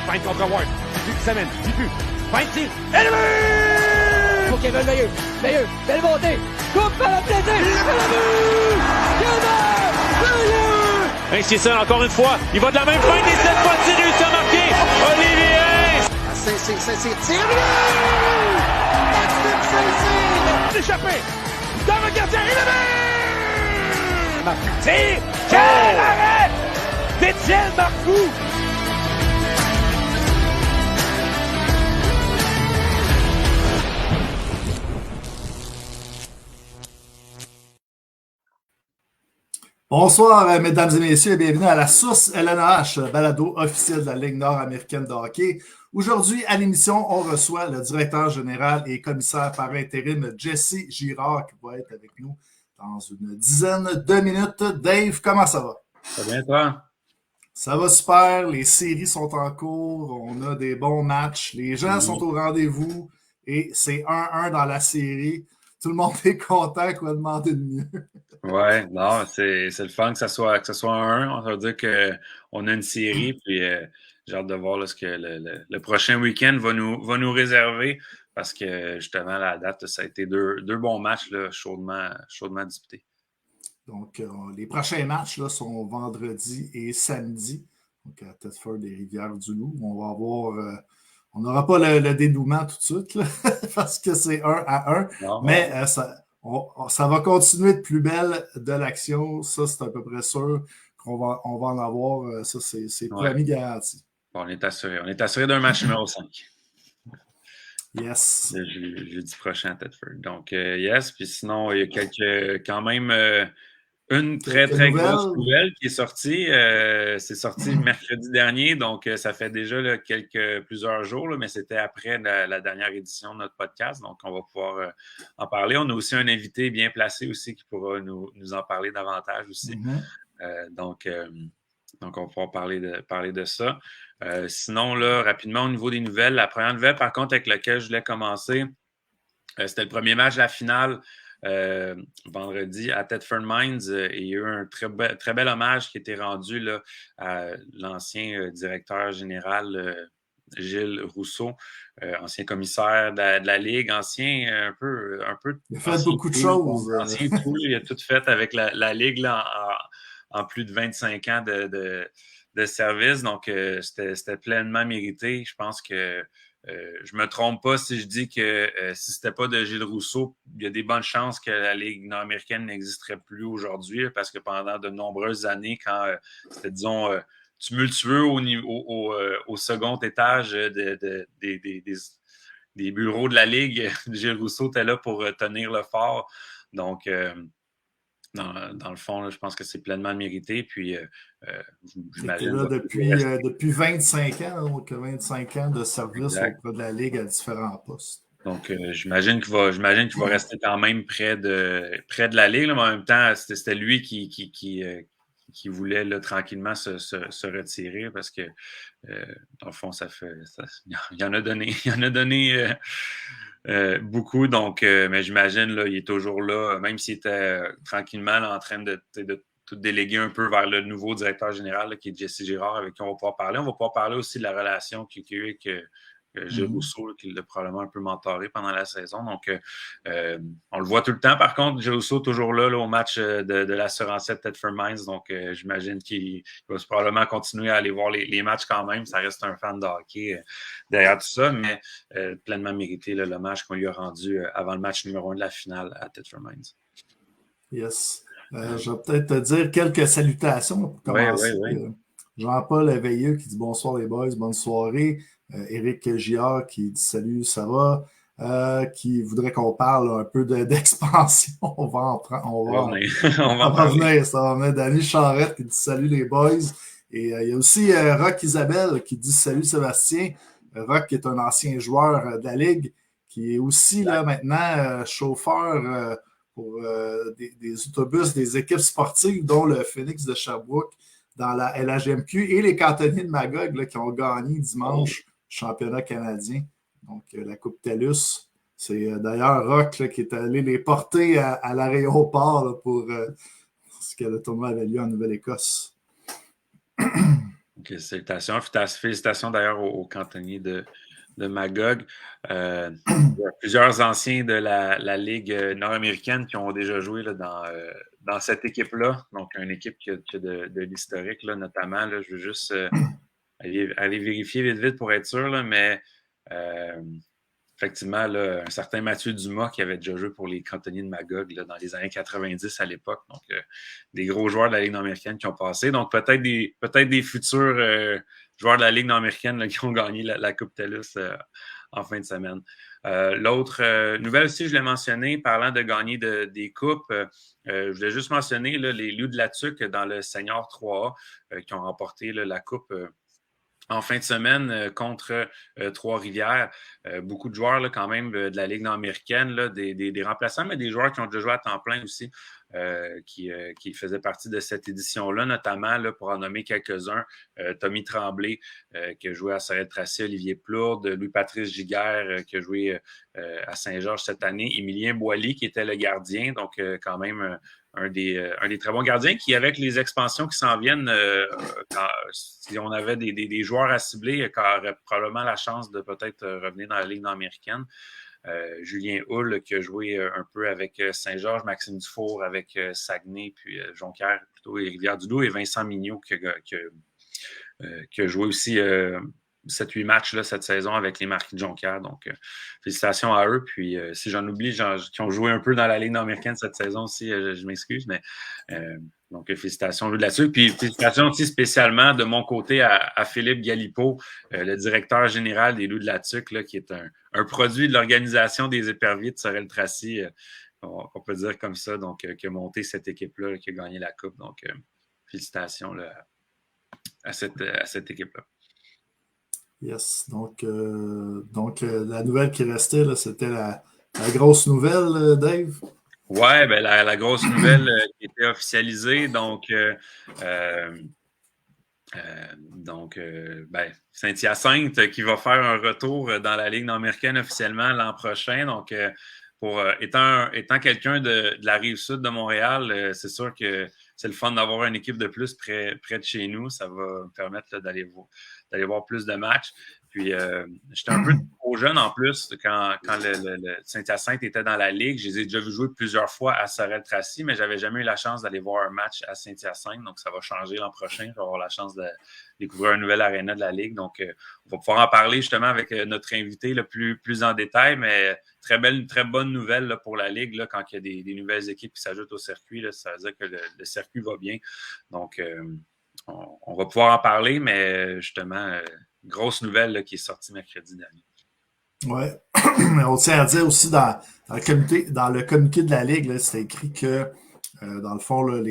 feinte contre Ward. Semaine, Dupuis, feinte, tir, élevé! Pour Kevin Veilleux, belle montée, coupe à la tête, et le but! Kevin Veilleux! Ainsi ça, encore une fois, il va de la même feinte et cette fois, il réussit à marquer. Olivier! C'est tiré! Maxime Saint-Cyr! Échappé! Dans le gardien, et le but! Marcoux, tire! Quel arrêt d'Étienne Marcoux! Bonsoir, mesdames et messieurs, et bienvenue à la Source LNH, balado officiel de la Ligue nord-américaine de hockey. Aujourd'hui, à l'émission, on reçoit le directeur général et commissaire par intérim, Jesse Girard, qui va être avec nous dans une dizaine de minutes. Dave, comment ça va? Ça va bien, toi? Ça va super, les séries sont en cours, on a des bons matchs, les gens sont au rendez-vous et c'est 1-1 dans la série. Tout le monde est content, quoi demander de mieux. Ouais, non, c'est le fun que ça soit un 1. On va dire qu'on a une série, puis j'ai hâte de voir là, ce que le prochain week-end va nous réserver, parce que justement, la date, ça a été deux bons matchs là, chaudement disputés. Donc, les prochains matchs là, sont vendredi et samedi, donc à Thetford et Rivière-du-Loup. On va avoir... on n'aura pas le dénouement tout de suite, là, parce que c'est 1-1, non, mais ça va continuer de plus belle de l'action. Ça, c'est à peu près sûr qu'on va en avoir. Ça, c'est promis garanti. Bon, on est assuré d'un match numéro 5. Yes. Le jeudi prochain à Thetford. Donc, yes. Puis sinon, il y a quand même... une très grosse nouvelle qui est sortie. C'est sorti mercredi dernier, donc ça fait déjà là, plusieurs jours, là, mais c'était après la dernière édition de notre podcast, donc on va pouvoir en parler. On a aussi un invité bien placé aussi qui pourra nous en parler davantage aussi. Donc, on va pouvoir parler de ça. Sinon, là, rapidement, au niveau des nouvelles, la première nouvelle, par contre, avec laquelle je voulais commencer, c'était le premier match de la finale vendredi à Thetford Mines. Il y a eu un très bel hommage qui a été rendu là, à l'ancien directeur général Gilles Rousseau, ancien commissaire de la Ligue, ancien un peu. Il a fait beaucoup de choses. Ancien tout, il a tout fait avec la Ligue là, en plus de 25 ans de service. Donc, c'était pleinement mérité. Je pense que je me trompe pas si je dis que si c'était pas de Gilles Rousseau, il y a des bonnes chances que la Ligue nord-américaine n'existerait plus aujourd'hui, parce que pendant de nombreuses années, quand c'était, disons, tumultueux au second étage des bureaux de la Ligue, Gilles Rousseau était là pour tenir le fort. Donc, dans le fond, là, je pense que c'est pleinement mérité. Puis, j'imagine. Là depuis 25 ans, donc 25 ans de service auprès de la Ligue à différents postes. Donc, j'imagine qu'il va rester quand même près de la Ligue, là, mais en même temps, c'était lui qui voulait là, tranquillement se retirer, parce que, dans le fond, il en a donné beaucoup. Donc, mais j'imagine, là, il est toujours là, même s'il était tranquillement là, en train de tout déléguer un peu vers le nouveau directeur général là, qui est Jesse Girard, avec qui on va pouvoir parler. On va pouvoir parler aussi de la relation qu'il y a eu avec Gilles Rousseau, là, qui l'a probablement un peu mentoré pendant la saison. Donc, on le voit tout le temps. Par contre, Gilles Rousseau toujours là, au match de l'assurance de Thetford Mines. Donc, j'imagine qu'il va probablement continuer à aller voir les matchs quand même. Ça reste un fan de hockey derrière tout ça, mais pleinement mérité là, l'hommage qu'on lui a rendu avant le match numéro 1 de la finale à Thetford Mines. Yes. Je vais peut-être te dire quelques salutations pour commencer. Oui. Jean-Paul Veilleux qui dit bonsoir les boys, bonne soirée. Éric Giard qui dit salut, ça va. Qui voudrait qu'on parle un peu d'expansion. On va en venir. Ça va venir. Danny Charrette qui dit salut les boys. Et il y a aussi Rock Isabelle qui dit salut Sébastien. Rock est un ancien joueur de la Ligue qui est aussi là maintenant chauffeur pour des autobus, des équipes sportives, dont le Phoenix de Sherbrooke dans la LHMQ et les cantonniers de Magog là, qui ont gagné dimanche le championnat canadien. Donc, la Coupe TELUS. C'est d'ailleurs Rock là, qui est allé les porter à l'aéroport là, pour ce que le tournoi avait lieu en Nouvelle-Écosse. Donc, félicitations d'ailleurs aux cantonniers de Magog. Il y a plusieurs anciens de la Ligue nord-américaine qui ont déjà joué là, dans cette équipe-là. Donc, une équipe qui a de l'historique, là, notamment. Là, je veux juste aller vérifier vite pour être sûr, là, mais effectivement, là, un certain Mathieu Dumas qui avait déjà joué pour les cantonniers de Magog là, dans les années 90 à l'époque. Donc, des gros joueurs de la Ligue nord-américaine qui ont passé. Donc, peut-être des futurs joueurs de la Ligue nord-américaine là, qui ont gagné la Coupe TELUS en fin de semaine. L'autre nouvelle aussi, je l'ai mentionné, parlant de gagner des coupes, je voulais juste mentionner là, les Loups de la Tuque dans le Senior 3A qui ont remporté là, la coupe en fin de semaine contre Trois-Rivières. Beaucoup de joueurs là, quand même de la Ligue nord-américaine, là, des remplaçants, mais des joueurs qui ont déjà joué à temps plein aussi, qui faisaient partie de cette édition-là, notamment là, pour en nommer quelques-uns. Tommy Tremblay, qui a joué à Sorel-Tracy, Olivier Plourde, Louis-Patrice Giguère, qui a joué à Saint-Georges cette année, Émilien Boily, qui était le gardien, donc quand même un des très bons gardiens qui, avec les expansions qui s'en viennent, si on avait des joueurs à cibler, qui auraient probablement la chance de peut-être revenir dans la Ligue nord-américaine. Julien Hull qui a joué un peu avec Saint-Georges, Maxime Dufour avec Saguenay, puis Jonquière plutôt et Rivière-du-Loup, et Vincent Mignot qui a joué aussi 7-8 matchs là, cette saison avec les Marquis de Jonquière. Donc, félicitations à eux. Puis, si j'en oublie, qui ont joué un peu dans la Ligue nord-américaine cette saison aussi, je m'excuse, mais donc, félicitations là-dessus. Puis, félicitations aussi spécialement de mon côté à Philippe Galipeau, le directeur général des Loups de la Tuque, là, qui est un produit de l'organisation des éperviers de Sorel-Tracy, on peut dire comme ça, donc, qui a monté cette équipe-là, qui a gagné la Coupe. Donc, félicitations là, à cette équipe-là. Yes. Donc la nouvelle qui restait, là, c'était la grosse nouvelle, Dave? Oui, ben la grosse nouvelle qui était officialisée. Donc, Saint-Hyacinthe qui va faire un retour dans la Ligue nord-américaine officiellement l'an prochain. Donc, étant quelqu'un de la Rive-Sud de Montréal, c'est sûr que c'est le fun d'avoir une équipe de plus près de chez nous. Ça va me permettre là, d'aller voir plus de matchs. Puis, j'étais un peu trop jeune en plus quand le Saint-Hyacinthe était dans la Ligue. Je les ai déjà vu jouer plusieurs fois à Sorel-Tracy, mais je n'avais jamais eu la chance d'aller voir un match à Saint-Hyacinthe. Donc, ça va changer l'an prochain. Je vais avoir la chance de découvrir un nouvel aréna de la Ligue. Donc, on va pouvoir en parler justement avec notre invité là, plus en détail, mais très bonne nouvelle là, pour la Ligue là, quand il y a des nouvelles équipes qui s'ajoutent au circuit. Là, ça veut dire que le circuit va bien. Donc, on va pouvoir en parler, mais justement, grosse nouvelle là, qui est sortie mercredi dernier. Oui. On tient à dire aussi dans le communiqué de la Ligue, c'est écrit que, dans le fond, là,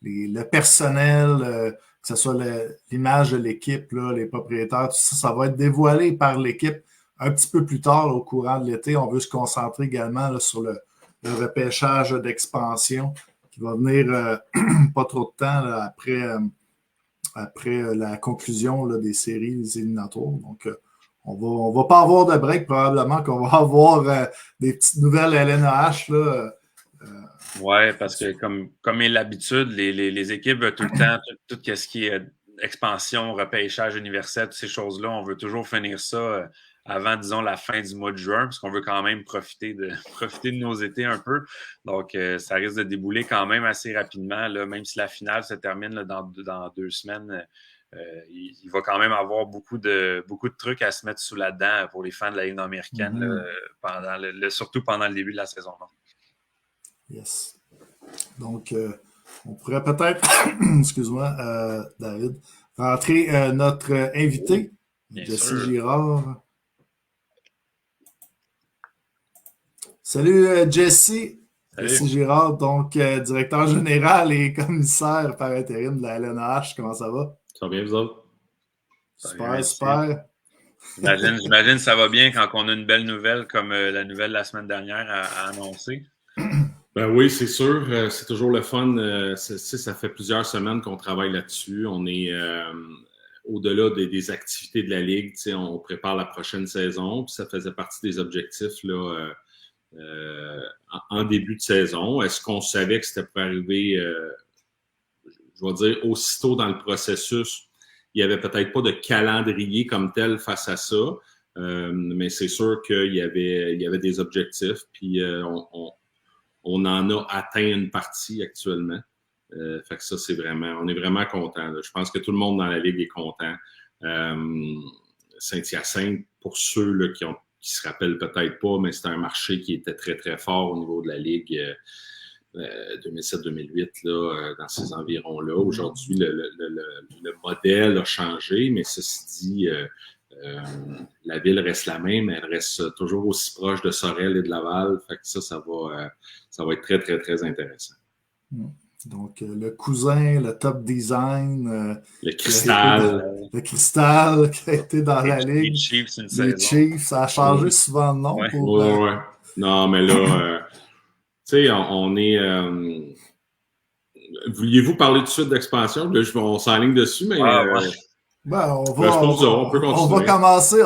le personnel, que ce soit l'image de l'équipe, là, les propriétaires, tout ça, ça va être dévoilé par l'équipe un petit peu plus tard là, au courant de l'été. On veut se concentrer également là, sur le repêchage d'expansion qui va venir pas trop de temps là, après la conclusion là, des séries éliminatoires. Donc, on va pas avoir de break. Probablement qu'on va avoir des petites nouvelles LNAH. Oui, parce que comme est l'habitude, les équipes veulent tout le temps, tout ce qui est expansion, repêchage universel, toutes ces choses-là, on veut toujours finir ça avant, disons, la fin du mois de juin, parce qu'on veut quand même profiter de nos étés un peu. Donc, ça risque de débouler quand même assez rapidement, là, même si la finale se termine là, dans 2 semaines. Il va quand même avoir beaucoup de trucs à se mettre sous la dent pour les fans de la Ligue nord-américaine, surtout pendant le début de la saison. Yes. Donc, on pourrait peut-être, excuse-moi, David, rentrer notre invité, Jesse Girard. Salut, Jesse. Jesse Girard, donc directeur général et commissaire par intérim de la LNH. Comment ça va? Ça va bien, vous autres? Super. J'imagine que ça va bien quand on a une belle nouvelle comme la nouvelle de la semaine dernière à annoncer. Ben oui, c'est sûr. C'est toujours le fun. Ça fait plusieurs semaines qu'on travaille là-dessus. On est au-delà des activités de la Ligue. On prépare la prochaine saison. Puis ça faisait partie des objectifs là, en début de saison. Est-ce qu'on savait que c'était pour arriver, je vais dire, aussitôt dans le processus? n'y avait peut-être pas de calendrier comme tel face à ça, mais c'est sûr qu'il y avait des objectifs, puis on en a atteint une partie actuellement. Fait que ça, on est vraiment content. Je pense que tout le monde dans la Ligue est content. Saint-Hyacinthe, pour ceux là, qui se rappellent peut-être pas, mais c'était un marché qui était très, très fort au niveau de la Ligue 2007-2008, là, dans ces environs-là. Aujourd'hui, le modèle a changé, mais ceci dit, la ville reste la même, elle reste toujours aussi proche de Sorel et de Laval. Fait que ça va être très, très, très intéressant. Donc, le cousin, le top design. Le cristal. Le cristal qui a été dans la Ligue. Les Chiefs, ça a changé souvent de nom. Ouais. Pour, Ouais. Non, mais là, tu sais, on est... Vouliez-vous parler tout de suite d'expansion? Là, on s'enligne dessus, mais... on va commencer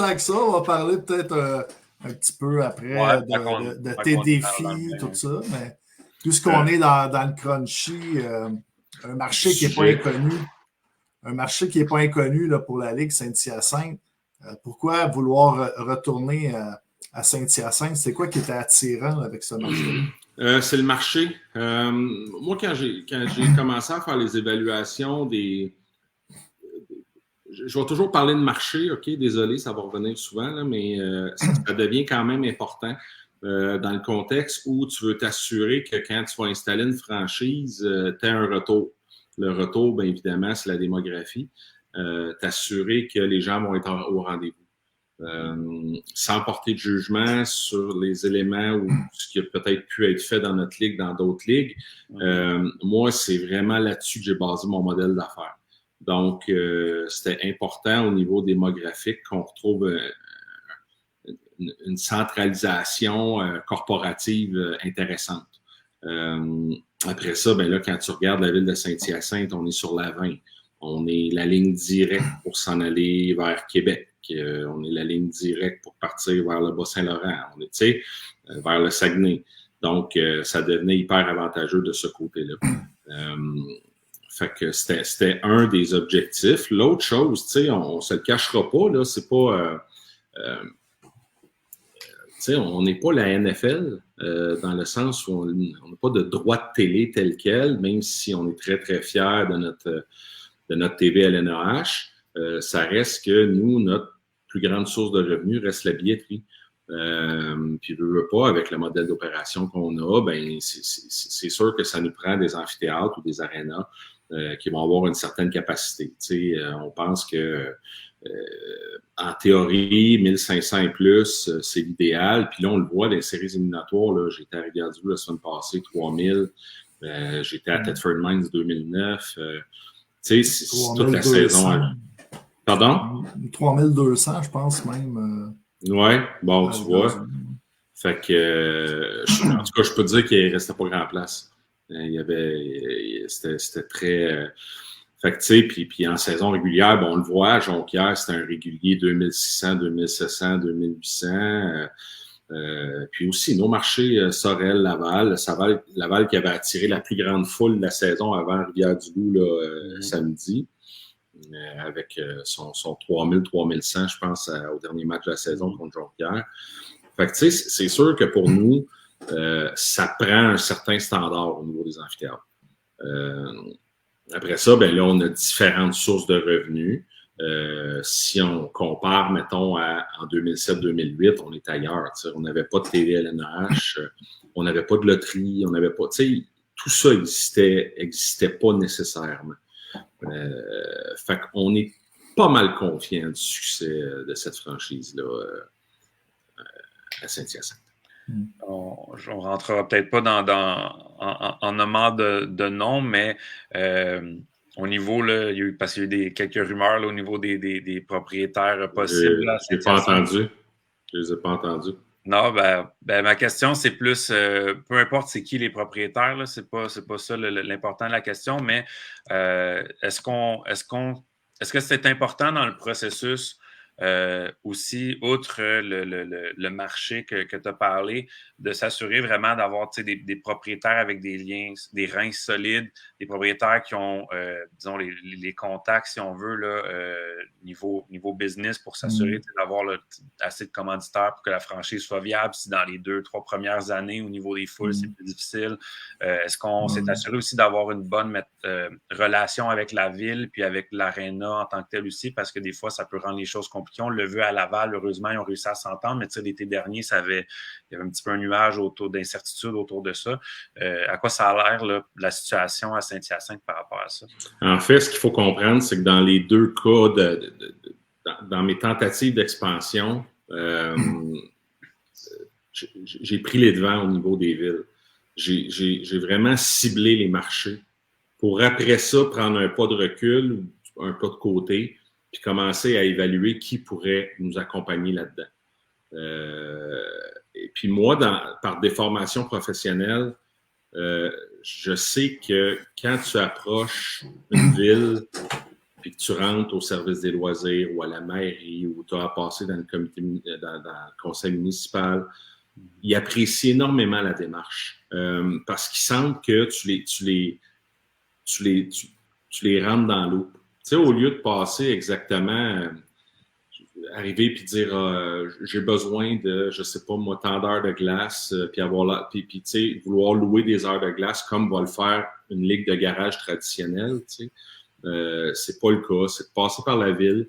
avec ça. On va parler peut-être un petit peu après de tes défis, tout ça. Mais puisqu'on est dans le crunchy, un marché qui n'est pas inconnu. Un marché qui n'est pas inconnu là, pour la Ligue Saint-Hyacinthe. Pourquoi vouloir retourner à Saint-Hyacinthe? C'est quoi qui était attirant là, avec ce marché-là? C'est le marché. Moi, quand j'ai commencé à faire les évaluations je vais toujours parler de marché, OK? Désolé, ça va revenir souvent, là, mais ça devient quand même important dans le contexte où tu veux t'assurer que quand tu vas installer une franchise, tu as un retour. Le retour, bien évidemment, c'est la démographie. T'assurer que les gens vont être au rendez-vous. Sans porter de jugement sur les éléments ou ce qui a peut-être pu être fait dans notre ligue, dans d'autres ligues. Moi, c'est vraiment là-dessus que j'ai basé mon modèle d'affaires. Donc, c'était important au niveau démographique qu'on retrouve une centralisation corporative intéressante. Après ça, ben là, quand tu regardes la ville de Saint-Hyacinthe, on est sur la 20. On est la ligne directe pour s'en aller vers Québec. On est la ligne directe pour partir vers le Bas-Saint-Laurent. On est, tu sais, vers le Saguenay. Donc, ça devenait hyper avantageux de ce côté-là. Fait que c'était un des objectifs. L'autre chose, tu sais, on se le cachera pas, là, c'est pas... on n'est pas la NFL dans le sens où on n'a pas de droit de télé tel quel, même si on est très, très fiers de notre TV LNH. Ça reste que nous, notre plus grande source de revenus reste la billetterie. Puis, veut pas, avec le modèle d'opération qu'on a, ben c'est sûr que ça nous prend des amphithéâtres ou des arénas qui vont avoir une certaine capacité. On pense que en théorie, 1500 et plus, c'est l'idéal. Puis là, on le voit dans les séries éliminatoires. Là, j'étais à Rivière-du-Loup la semaine passée, 3000. J'étais à Thetford Mines 2009. C'est toute la saison. Pardon? 3200, je pense même. Ouais, bon, tu vois. Fait que, en tout cas, je peux te dire qu'il ne restait pas grand place. C'était très... Fait que, tu sais, puis en saison régulière, bon, on le voit, Jonquière, c'était un régulier 2600, 2700, 2800. Puis aussi, nos marchés, Sorel, Laval qui avait attiré la plus grande foule de la saison avant Rivière-du-Loup, là, samedi, avec son 3000, 3100, je pense, au dernier match de la saison contre Jonquière. Fait que, tu sais, c'est sûr que pour nous, ça prend un certain standard au niveau des amphithéâtres. Après ça, ben là, on a différentes sources de revenus. Si on compare, mettons, en 2007-2008, on est ailleurs. On n'avait pas de TV LNH, on n'avait pas de loterie, on n'avait pas... Tout ça existait pas nécessairement. Fait qu'on est pas mal confiant du succès de cette franchise-là à Saint-Hyacinthe. On ne rentrera peut-être pas en nommant de nom, mais au niveau, là, parce qu'il y a eu quelques rumeurs là, au niveau des propriétaires possibles. Je ne les ai pas entendus. Je les ai pas entendus. Non, ma question, c'est plus, peu importe c'est qui les propriétaires, là, c'est pas ça l'important de la question, mais est-ce que c'est important dans le processus aussi, outre le marché que tu as parlé, de s'assurer vraiment d'avoir des propriétaires avec des liens, des reins solides, des propriétaires qui ont, disons, les contacts, si on veut, là, niveau business pour s'assurer d'avoir assez de commanditaires pour que la franchise soit viable. Si dans les 2-3 premières années, au niveau des foules, c'est plus difficile, est-ce qu'on s'est assuré aussi d'avoir une bonne relation avec la ville puis avec l'aréna en tant que tel aussi, parce que des fois, ça peut rendre les choses compliquées. On l'a vu à Laval, heureusement, ils ont réussi à s'entendre, mais l'été dernier, il y avait un petit peu un nuage d'incertitude autour de ça. À quoi ça a l'air, là, la situation à Saint-Hyacinthe par rapport à ça? En fait, ce qu'il faut comprendre, c'est que dans les deux cas, dans mes tentatives d'expansion, j'ai pris les devants au niveau des villes. J'ai vraiment ciblé les marchés pour après ça prendre un pas de recul, un pas de côté, puis commencer à évaluer qui pourrait nous accompagner là-dedans. Et puis moi, par déformation professionnelle, je sais que quand tu approches une ville puis que tu rentres au service des loisirs ou à la mairie ou tu as à passer dans le comité, dans le conseil municipal, ils apprécient énormément la démarche parce qu'ils sentent que tu les rentres dans l'eau. Tu sais, au lieu de passer exactement, arriver puis dire j'ai besoin de, je sais pas moi, tant d'heures de glace, puis tu sais, vouloir louer des heures de glace comme va le faire une ligue de garage traditionnelle, tu sais. C'est pas le cas, c'est de passer par la ville,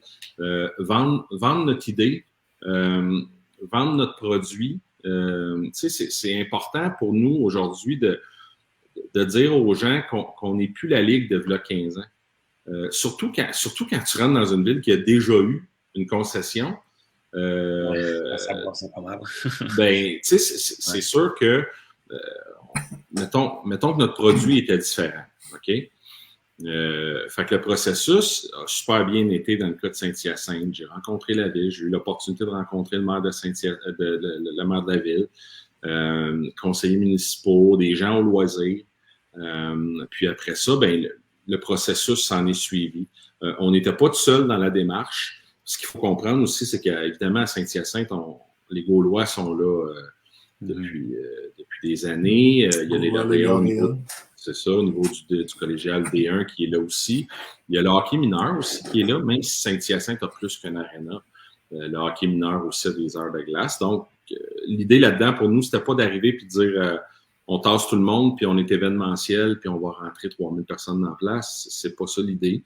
vendre notre idée, vendre notre produit. Tu sais, c'est important pour nous aujourd'hui de dire aux gens qu'on n'est plus la ligue de v'là 15 ans. Surtout quand tu rentres dans une ville qui a déjà eu une concession. C'est pas mal. Ben, tu sais, c'est sûr que, mettons que notre produit était différent, OK? Fait que le processus a super bien été dans le cas de Saint-Hyacinthe. J'ai rencontré la ville, j'ai eu l'opportunité de rencontrer le maire de le maire de la ville, conseillers municipaux, des gens au loisir. Puis après ça, ben le processus s'en est suivi. On n'était pas tout seul dans la démarche. Ce qu'il faut comprendre aussi, c'est qu'évidemment, à Saint-Hyacinthe, les Gaulois sont là depuis des années. Il y a les lauréats au niveau, c'est ça, au niveau du collégial D1 qui est là aussi. Il y a le hockey mineur aussi qui est là, même si Saint-Hyacinthe a plus qu'un aréna. Le hockey mineur aussi a des heures de glace. Donc, l'idée là-dedans, pour nous, c'était pas d'arriver et de dire on tasse tout le monde, puis on est événementiel, puis on va rentrer 3000 personnes dans la place. C'est pas ça l'idée.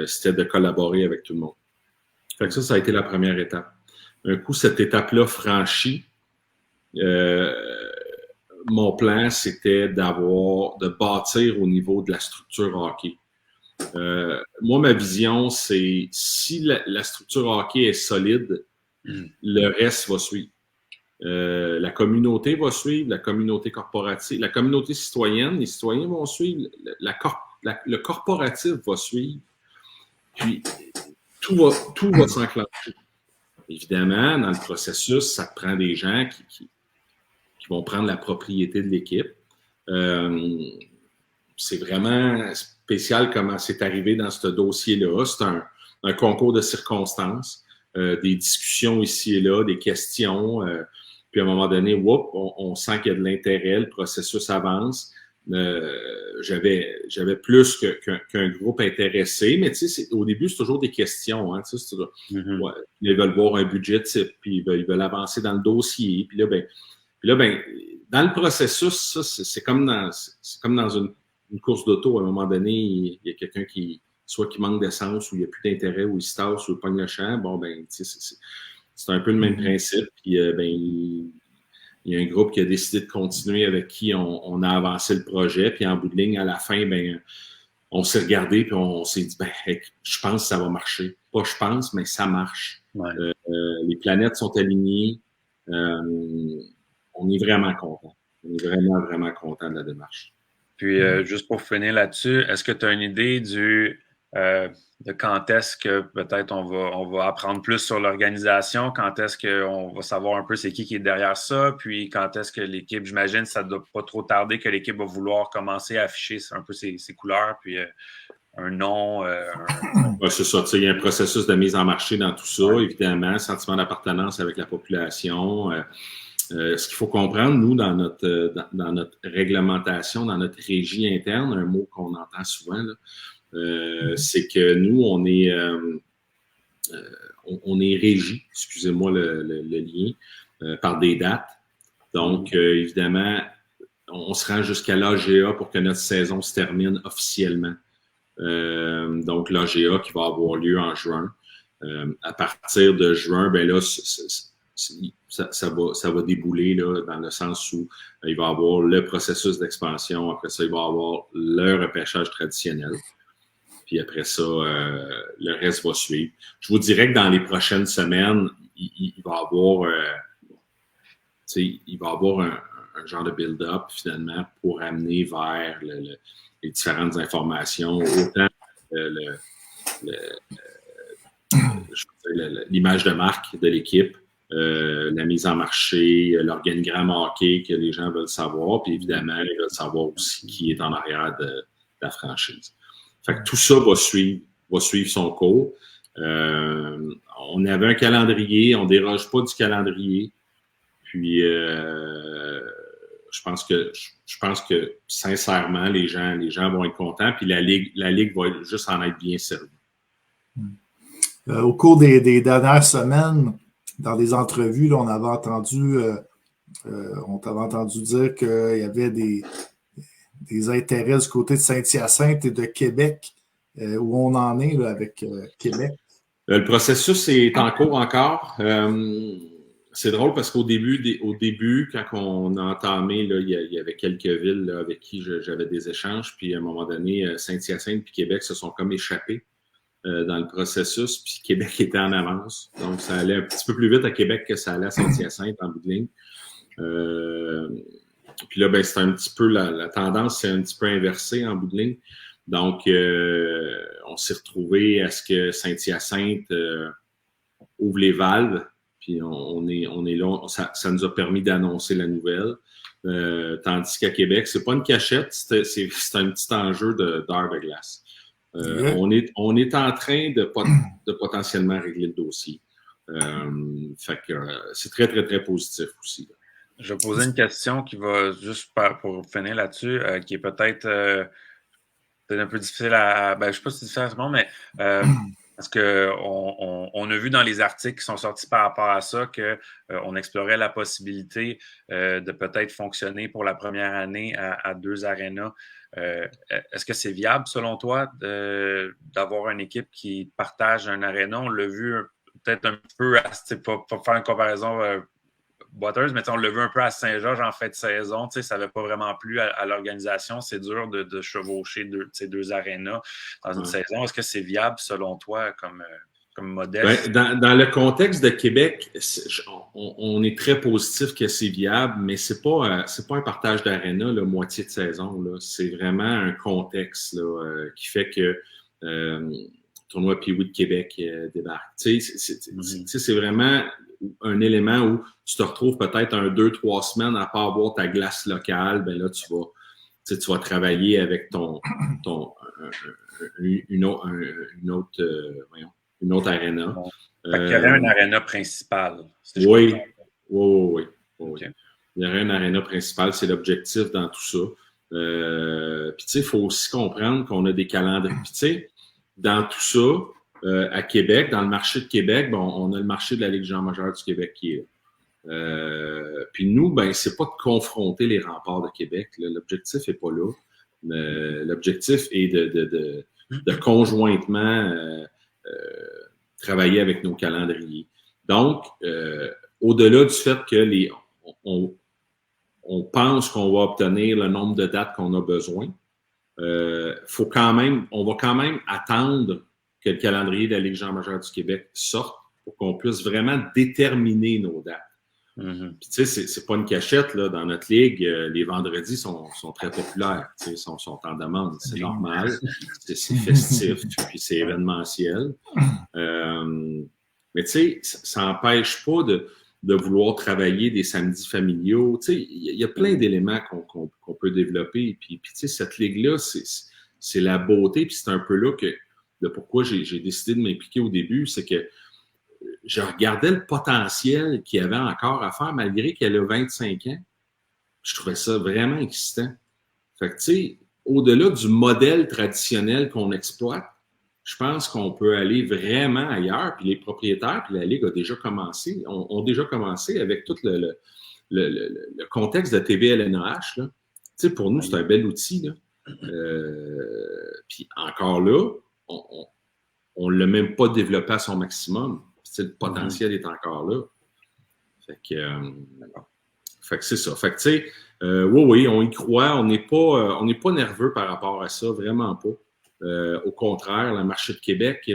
C'était de collaborer avec tout le monde. Fait que ça a été la première étape. Un coup, cette étape-là franchie, mon plan, c'était de bâtir au niveau de la structure hockey. Moi, ma vision, c'est si la structure hockey est solide, le reste va suivre. La communauté va suivre, la communauté corporative, la communauté citoyenne, les citoyens vont suivre, le corporatif va suivre, puis tout va s'enclencher. Évidemment, dans le processus, ça prend des gens qui vont prendre la propriété de l'équipe. C'est vraiment spécial comment c'est arrivé dans ce dossier-là. C'est un concours de circonstances, des discussions ici et là, des questions. Puis à un moment donné, on sent qu'il y a de l'intérêt, le processus avance. J'avais plus qu'un groupe intéressé, mais tu sais, au début, c'est toujours des questions. Hein, tu sais, ouais, ils veulent voir un budget type, puis ils veulent avancer dans le dossier. Puis là, ben, dans le processus, ça, c'est comme dans une course d'auto. À un moment donné, il y a quelqu'un qui manque d'essence, ou il n'y a plus d'intérêt, ou il se tasse, ou il pogne le champ. Bon, ben, tu sais, c'est un peu le même principe. Puis, ben, il y a un groupe qui a décidé de continuer avec qui on a avancé le projet. Puis, en bout de ligne, à la fin, ben, on s'est regardé puis on s'est dit, ben, je pense que ça va marcher. Pas je pense, mais ça marche. Ouais. Les planètes sont alignées. On est vraiment content. On est vraiment, vraiment content de la démarche. Puis, juste pour finir là-dessus, est-ce que tu as une idée de quand est-ce que peut-être on va apprendre plus sur l'organisation, quand est-ce qu'on va savoir un peu c'est qui est derrière ça, puis quand est-ce que l'équipe, j'imagine, ça ne doit pas trop tarder que l'équipe va vouloir commencer à afficher un peu ses couleurs, puis nom. Ouais, c'est ça. Il y a un processus de mise en marché dans tout ça, évidemment, sentiment d'appartenance avec la population. Ce qu'il faut comprendre, nous, dans notre réglementation, dans notre régie interne, un mot qu'on entend souvent, là, c'est que nous, on est régi, excusez-moi le lien, par des dates. Donc, évidemment, on se rend jusqu'à l'AGA pour que notre saison se termine officiellement. Donc, l'AGA qui va avoir lieu en juin. À partir de juin, ben là, ça va débouler là, dans le sens où il va y avoir le processus d'expansion. Après ça, il va y avoir le repêchage traditionnel. Puis après ça, le reste va suivre. Je vous dirais que dans les prochaines semaines, il va y avoir, un genre de build-up finalement pour amener vers les différentes informations, autant l'image de marque de l'équipe, la mise en marché, l'organigramme hockey que les gens veulent savoir, puis évidemment, ils veulent savoir aussi qui est en arrière de la franchise. Fait que tout ça va suivre son cours. On avait un calendrier, on ne déroge pas du calendrier. Puis je pense que sincèrement, les gens vont être contents, puis la Ligue va juste en être bien servie. Au cours des dernières semaines, dans des entrevues, là, on t'avait entendu dire qu'il y avait des intérêts du côté de Saint-Hyacinthe et de Québec, où on en est là, avec Québec. Le processus est en cours encore. C'est drôle parce qu'au début, quand on a entamé, là, il y avait quelques villes là, avec qui j'avais des échanges, puis à un moment donné, Saint-Hyacinthe et Québec se sont comme échappés dans le processus, puis Québec était en avance. Donc, ça allait un petit peu plus vite à Québec que ça allait à Saint-Hyacinthe en bout de ligne. Puis là, ben, c'est un petit peu la tendance, c'est un petit peu inversée en bout de ligne. Donc, on s'est retrouvé à ce que Saint-Hyacinthe ouvre les valves, puis on est là. Ça nous a permis d'annoncer la nouvelle. Tandis qu'à Québec, c'est pas une cachette, c'est un petit enjeu d'heure de glace. On est en train de potentiellement régler le dossier. Fait que c'est très, très, très positif aussi. Là. Je vais poser une question qui va juste pour finir là-dessus, qui est peut-être un peu difficile à. Ben, je ne sais pas si c'est difficile à ce moment, mais parce qu'on a vu dans les articles qui sont sortis par rapport à ça qu'on explorait la possibilité de peut-être fonctionner pour la première année à 2 arénas. Est-ce que c'est viable, selon toi, d'avoir une équipe qui partage un aréna? On l'a vu peut-être un peu, pour faire une comparaison boiteuse, mais on l'a vu un peu à Saint-Georges en fin de saison. Ça n'avait pas vraiment plu à l'organisation. C'est dur de chevaucher ces 2 arénas dans une saison. Est-ce que c'est viable, selon toi, comme modèle? Ben, dans le contexte de Québec, on est très positif que c'est viable, mais c'est pas un partage d'aréna, moitié de saison. Là. C'est vraiment un contexte là, qui fait que tournoi Pee-Wee de Québec débarque. C'est vraiment un élément où tu te retrouves peut-être 2-3 semaines à pas avoir ta glace locale. Ben là, tu vas travailler avec une autre aréna. Fait qu'il y aurait une aréna principale. Oui. Okay. Il y aurait une aréna principale, c'est l'objectif dans tout ça. Puis tu sais, il faut aussi comprendre qu'on a des calendriers. Puis tu sais, dans tout ça, à Québec, dans le marché de Québec, on a le marché de la Ligue junior majeure du Québec qui est là. Puis nous, ben, c'est pas de confronter les remparts de Québec. Là. L'objectif est pas là. L'objectif est de conjointement travailler avec nos calendriers. Donc, au-delà du fait que on pense qu'on va obtenir le nombre de dates qu'on a besoin, on va quand même attendre que le calendrier de la Ligue junior majeure du Québec sorte pour qu'on puisse vraiment déterminer nos dates. Mm-hmm. Puis tu sais, c'est pas une cachette, là. Dans notre ligue, les vendredis sont très populaires, tu sais, sont en demande, c'est normal, c'est festif, puis c'est événementiel. Mais tu sais, ça n'empêche pas de vouloir travailler des samedis familiaux. Tu sais, il y a plein d'éléments qu'on peut développer. Puis tu sais, cette ligue-là, c'est la beauté, puis c'est un peu là de pourquoi j'ai décidé de m'impliquer au début, c'est que je regardais le potentiel qu'il y avait encore à faire, malgré qu'elle a 25 ans. Je trouvais ça vraiment excitant. Fait que, tu sais, au-delà du modèle traditionnel qu'on exploite, je pense qu'on peut aller vraiment ailleurs. Puis les propriétaires, puis la Ligue ont déjà commencé avec tout le contexte de TVLNH. Là. Tu sais, pour nous, c'est un bel outil. Là. Puis encore là, on ne l'a même pas développé à son maximum. Le potentiel est encore là. Fait que c'est ça. Fait que, tu sais, oui, on y croit. On n'est pas nerveux par rapport à ça, vraiment pas. Au contraire, le marché de Québec,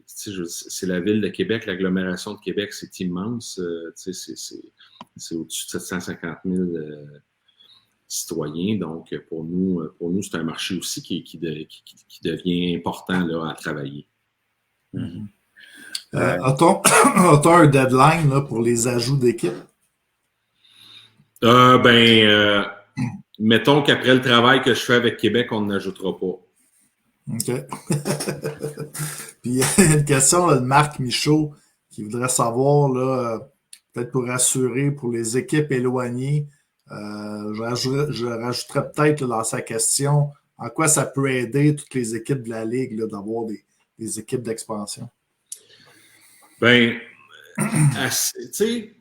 c'est la ville de Québec, l'agglomération de Québec, c'est immense. C'est au-dessus de 750 000 citoyens. Donc, pour nous, c'est un marché aussi qui devient important là, à travailler. Mm-hmm. As-tu un deadline là, pour les ajouts d'équipe? Mettons qu'après le travail que je fais avec Québec, on n'ajoutera pas. OK. Puis il y a une question là, de Marc Michaud qui voudrait savoir, là, peut-être pour rassurer pour les équipes éloignées, je rajouterais peut-être là, dans sa question en quoi ça peut aider toutes les équipes de la Ligue là, d'avoir des équipes d'expansion. Tu sais,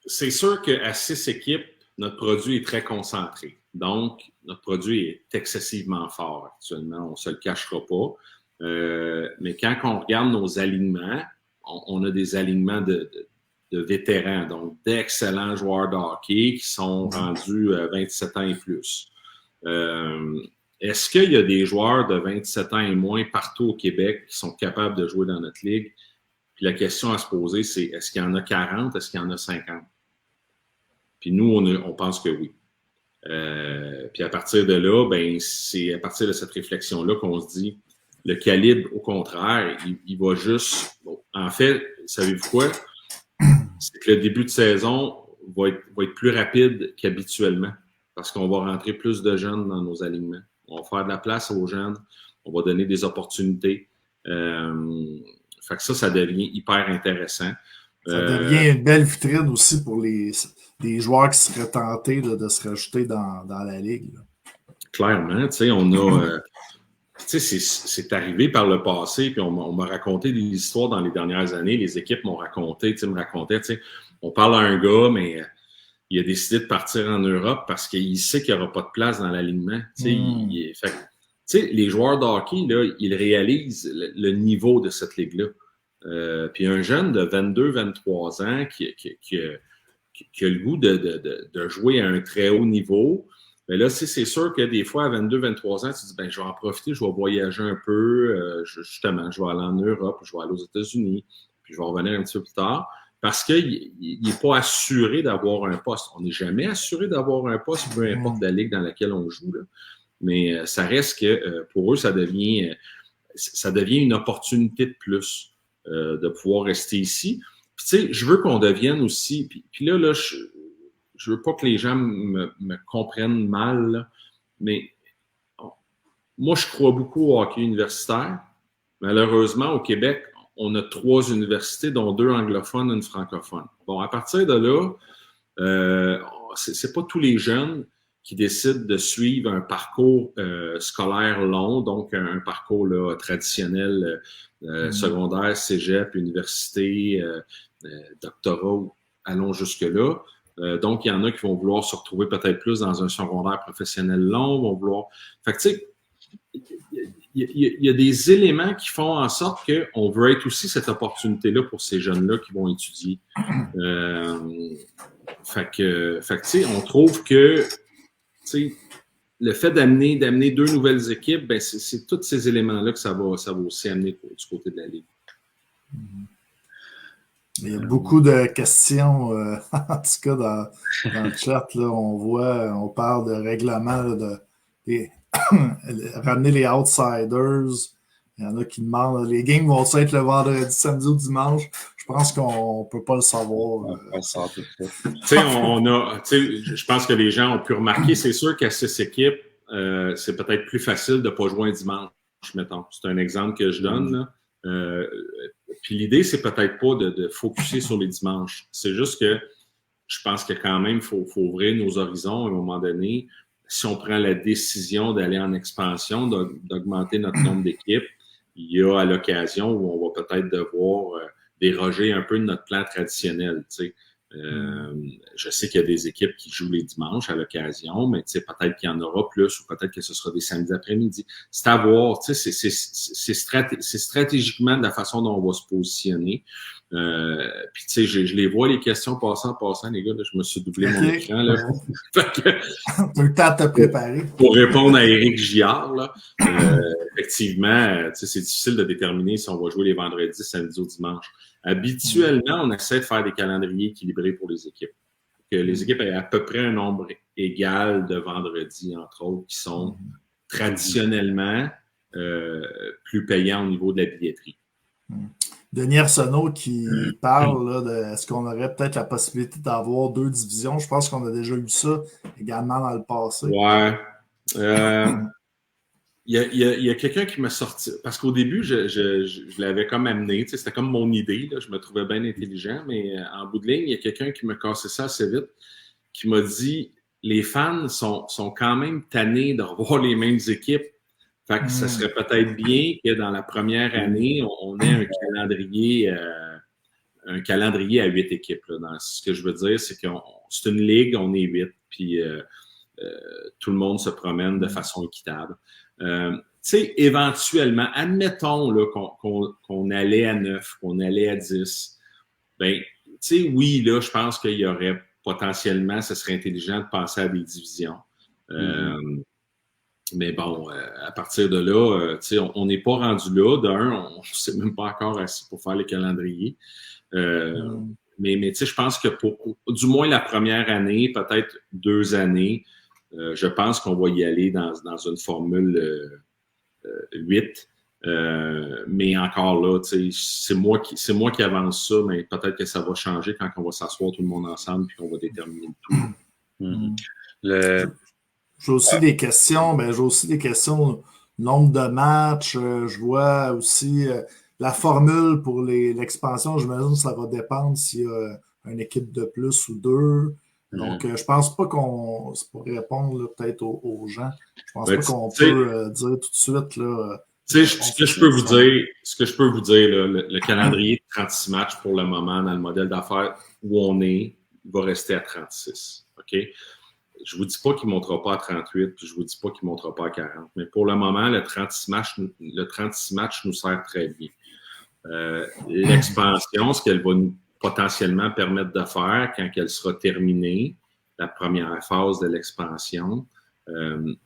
c'est sûr qu'à 6 équipes, notre produit est très concentré. Donc, notre produit est excessivement fort actuellement. On ne se le cachera pas. Mais quand on regarde nos alignements, on a des alignements de vétérans, donc d'excellents joueurs de hockey qui sont rendus 27 ans et plus. Est-ce qu'il y a des joueurs de 27 ans et moins partout au Québec qui sont capables de jouer dans notre ligue? Puis la question à se poser, c'est est-ce qu'il y en a 40? Est-ce qu'il y en a 50? Puis nous, on pense que oui. Puis à partir de là, c'est à partir de cette réflexion-là qu'on se dit, le calibre, au contraire, il va juste... Bon, en fait, savez-vous quoi? C'est que le début de saison va être plus rapide qu'habituellement parce qu'on va rentrer plus de jeunes dans nos alignements. On va faire de la place aux jeunes, on va donner des opportunités. Fait que ça devient hyper intéressant. Ça devient une belle vitrine aussi pour les joueurs qui seraient tentés là, de se rajouter dans la Ligue. Là. Clairement, tu sais, on a... Tu sais, c'est arrivé par le passé, puis on m'a raconté des histoires dans les dernières années. Les équipes m'ont raconté, tu sais, on parle à un gars, mais il a décidé de partir en Europe parce qu'il sait qu'il n'y aura pas de place dans l'alignement. Tu sais, les joueurs de hockey, là, ils réalisent le niveau de cette ligue-là. Puis un jeune de 22-23 ans qui a le goût de jouer à un très haut niveau, mais là, c'est sûr que des fois, à 22-23 ans, tu te dis, je vais en profiter, je vais voyager un peu, justement, je vais aller en Europe, je vais aller aux États-Unis, puis je vais revenir un petit peu plus tard, parce qu'il n'est pas assuré d'avoir un poste. On n'est jamais assuré d'avoir un poste, peu importe la ligue dans laquelle on joue, là. Mais ça reste que, pour eux, ça devient une opportunité de plus de pouvoir rester ici. Puis, tu sais, je veux qu'on devienne aussi, puis là, je veux pas que les gens me comprennent mal, là, mais moi, je crois beaucoup au hockey universitaire. Malheureusement, au Québec, on a 3 universités, dont 2 anglophones et une francophone. Bon, à partir de là, c'est pas tous les jeunes qui décident de suivre un parcours scolaire long, donc un parcours là, traditionnel, secondaire, cégep, université, doctorat, allons jusque-là. Donc, il y en a qui vont vouloir se retrouver peut-être plus dans un secondaire professionnel long, vont vouloir... Fait que, tu sais, il y a des éléments qui font en sorte qu'on veut être aussi cette opportunité-là pour ces jeunes-là qui vont étudier. Fait que, tu sais, on trouve que, tu sais, le fait d'amener 2 nouvelles équipes, c'est tous ces éléments-là que ça va aussi amener du côté de la Ligue. Il y a beaucoup de questions, en tout cas dans le chat, là, on parle de règlement, là, ramener les outsiders. Il y en a qui demandent, les games vont être le vendredi, samedi ou dimanche? Je pense qu'on ne peut pas le savoir. Tu sais, je pense que les gens ont pu remarquer, c'est sûr qu'à 6 équipes, c'est peut-être plus facile de ne pas jouer un dimanche, mettons. C'est un exemple que je donne, là. Puis l'idée, c'est peut-être pas de focusser sur les dimanches. C'est juste que je pense que quand même, il faut ouvrir nos horizons à un moment donné. Si on prend la décision d'aller en expansion, d'augmenter notre nombre d'équipes, il y a à l'occasion où on va peut-être devoir déroger un peu de notre plan traditionnel, tu sais. Je sais qu'il y a des équipes qui jouent les dimanches à l'occasion, mais peut-être qu'il y en aura plus ou peut-être que ce sera des samedis après-midi. C'est à voir, c'est stratégiquement de la façon dont on va se positionner. Puis je les vois, les questions passant, les gars, là, je me suis doublé mon écran. Là. T'as le temps de te préparer. Pour répondre à Éric Giard, là, effectivement, c'est difficile de déterminer si on va jouer les vendredis, samedis ou dimanches. Habituellement, on essaie de faire des calendriers équilibrés pour les équipes. Que les équipes aient à peu près un nombre égal de vendredis, entre autres, qui sont traditionnellement plus payants au niveau de la billetterie. Denis Arsenault qui parle là, de est-ce qu'on aurait peut-être la possibilité d'avoir 2 divisions. Je pense qu'on a déjà eu ça également dans le passé. Ouais. Il y a quelqu'un qui m'a sorti, parce qu'au début, je l'avais comme amené, c'était comme mon idée, là, je me trouvais bien intelligent, mais en bout de ligne, il y a quelqu'un qui m'a cassé ça assez vite, qui m'a dit, les fans sont quand même tannés de revoir les mêmes équipes, fait que ça serait peut-être bien que dans la première année, on ait un calendrier à 8 équipes. Là. Ce que je veux dire, c'est que c'est une ligue, on est 8, puis tout le monde se promène de façon équitable. Éventuellement, admettons là, qu'on allait à 9, qu'on allait à 10, ben, oui, là, je pense qu'il y aurait potentiellement, ce serait intelligent de penser à des divisions. Mais bon, à partir de là, on n'est pas rendu là. On ne sait même pas encore assez pour faire les calendriers. Mais je pense que pour du moins la première année, peut-être 2 années, je pense qu'on va y aller dans une formule 8. Mais encore là, c'est moi qui avance ça, mais peut-être que ça va changer quand on va s'asseoir tout le monde ensemble et qu'on va déterminer le tout. J'ai aussi des questions. Nombre de matchs. Je vois aussi la formule pour l'expansion. J'imagine que ça va dépendre s'il y a une équipe de plus ou 2. Donc, je pense pas qu'on... C'est pour répondre là, peut-être aux gens. Je pense pas qu'on peut dire tout de suite... là. Ce que je peux vous dire, là, le calendrier de 36 matchs pour le moment dans le modèle d'affaires où on est, il va rester à 36. OK? Je vous dis pas qu'il ne montera pas à 38, puis je vous dis pas qu'il ne montera pas à 40. Mais pour le moment, le 36 matchs nous sert très bien. L'expansion, ce qu'elle va nous potentiellement permettre de faire quand elle sera terminée, la première phase de l'expansion,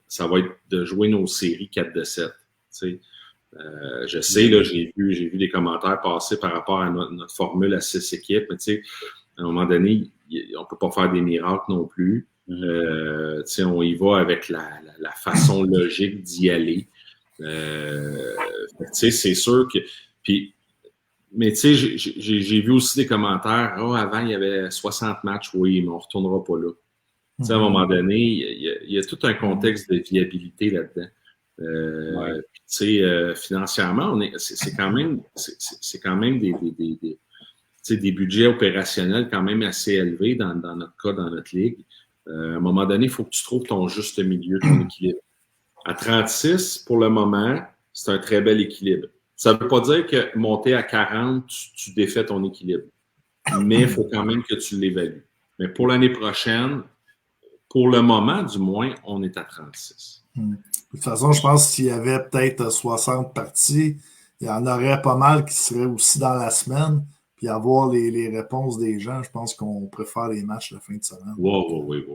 ça va être de jouer nos séries 4-7. Je sais, là, j'ai vu des commentaires passer par rapport à notre formule à 6 équipes, mais à un moment donné, on ne peut pas faire des miracles non plus. On y va avec la façon logique d'y aller. C'est sûr que... Mais j'ai vu aussi des commentaires. Avant, il y avait 60 matchs. Oui, mais on ne retournera pas là. À un moment donné, il y a tout un contexte de viabilité là-dedans. Financièrement, c'est quand même des budgets opérationnels quand même assez élevés dans notre cas, dans notre ligue. À un moment donné, il faut que tu trouves ton juste milieu, ton équilibre. À 36, pour le moment, c'est un très bel équilibre. Ça ne veut pas dire que monter à 40, tu défais ton équilibre. Mais il faut quand même que tu l'évalues. Mais pour l'année prochaine, pour le moment, du moins, on est à 36. De toute façon, je pense qu'il y avait peut-être 60 parties, il y en aurait pas mal qui seraient aussi dans la semaine. Puis avoir les réponses des gens, je pense qu'on préfère les matchs de fin de semaine. Oui.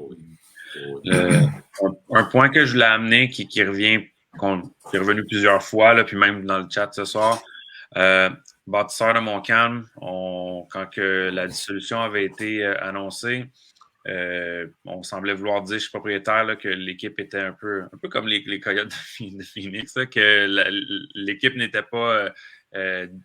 Un point que je voulais amener qui revient, qui est revenu plusieurs fois, là, puis même dans le chat ce soir, bâtisseur de Montcalm, quand que la dissolution avait été annoncée, on semblait vouloir dire chez propriétaire là, que l'équipe était un peu comme les Coyotes de Phoenix, là, que l'équipe n'était pas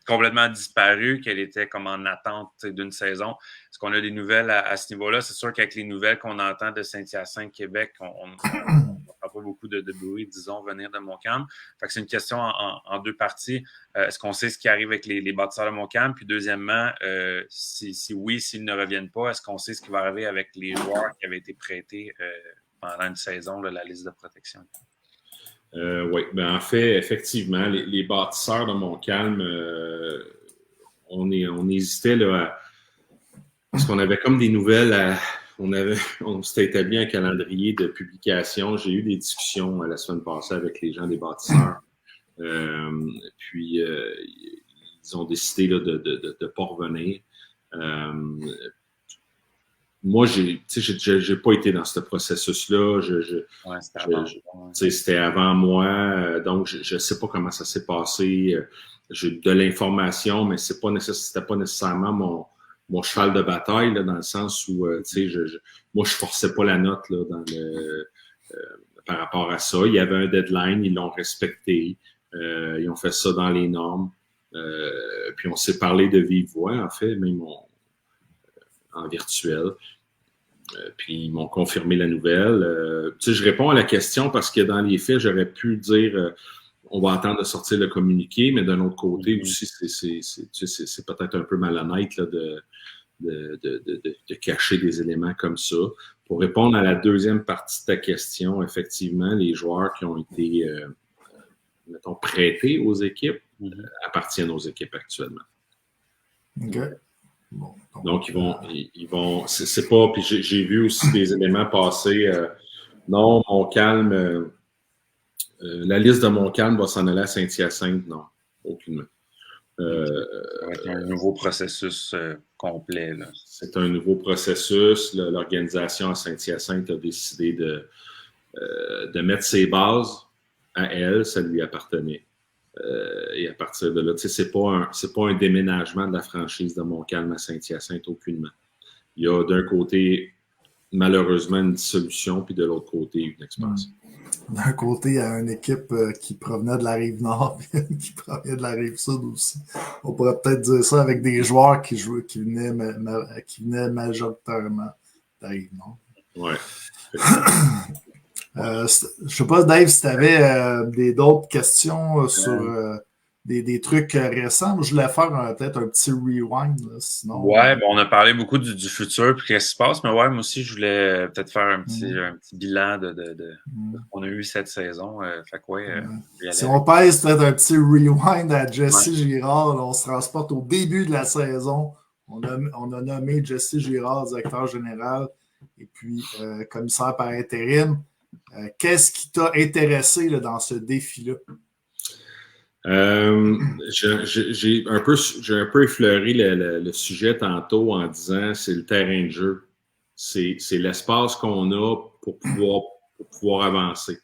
complètement disparue, qu'elle était comme en attente d'une saison. Est-ce qu'on a des nouvelles à ce niveau-là? C'est sûr qu'avec les nouvelles qu'on entend de Saint-Hyacinthe, Québec, on n'a pas beaucoup de bruit, disons, venir de Montcalm. Fait que c'est une question en deux parties. Est-ce qu'on sait ce qui arrive avec les bâtisseurs de Montcalm? Puis deuxièmement, si oui, s'ils ne reviennent pas, est-ce qu'on sait ce qui va arriver avec les joueurs qui avaient été prêtés pendant une saison, là, la liste de protection? Oui, en fait, effectivement, les bâtisseurs de Montcalm, on hésitait là, parce qu'on avait comme des nouvelles on s'était établi un calendrier de publication. J'ai eu des discussions la semaine passée avec les gens des bâtisseurs. Puis, ils ont décidé là, de ne pas revenir. Moi, j'ai pas été dans ce processus-là. C'était avant moi. Donc, je sais pas comment ça s'est passé. J'ai de l'information, mais c'était pas nécessairement mon cheval de bataille, là, dans le sens où, moi, je forçais pas la note là, par rapport à ça. Il y avait un deadline, ils l'ont respecté. Ils ont fait ça dans les normes. Puis on s'est parlé de vive voix, en fait, même en virtuel. Puis ils m'ont confirmé la nouvelle. Je réponds à la question parce que dans les faits, j'aurais pu dire on va attendre de sortir le communiqué, mais d'un autre côté aussi, c'est peut-être un peu malhonnête là, de cacher des éléments comme ça. Pour répondre à la deuxième partie de ta question, effectivement, les joueurs qui ont été mettons, prêtés aux équipes appartiennent aux équipes actuellement. OK. Bon, donc, ils vont c'est pas, puis j'ai vu aussi des éléments passer, non, Montcalm, la liste de Montcalm va s'en aller à Saint-Hyacinthe, non, aucunement. Ça va être un nouveau processus complet. Là. C'est un nouveau processus. L'organisation à Saint-Hyacinthe a décidé de mettre ses bases à elle, ça lui appartenait. Et à partir de là, c'est pas un déménagement de la franchise de Montcalm à Saint-Hyacinthe, aucunement. Il y a d'un côté, malheureusement, une dissolution, puis de l'autre côté, une expansion. D'un côté, il y a une équipe qui provenait de la Rive-Nord, puis qui provenait de la Rive-Sud aussi. On pourrait peut-être dire ça avec des joueurs qui venaient majoritairement de la Rive-Nord. Ouais. Je sais pas, Dave, si tu avais d'autres questions sur des trucs récents. Je voulais faire peut-être un petit rewind. Là, sinon, ouais, on a parlé beaucoup du futur puis qu'est-ce qui se passe, mais ouais, moi aussi, je voulais peut-être faire un petit bilan de ce qu'on a eu cette saison. Fait que si on pèse peut-être un petit rewind à Jesse Girard, là, on se transporte au début de la saison. On a nommé Jesse Girard directeur général et puis commissaire par intérim. Qu'est-ce qui t'a intéressé là, dans ce défi-là? J'ai un peu effleuré le sujet tantôt en disant c'est le terrain de jeu. C'est l'espace qu'on a pour pouvoir avancer.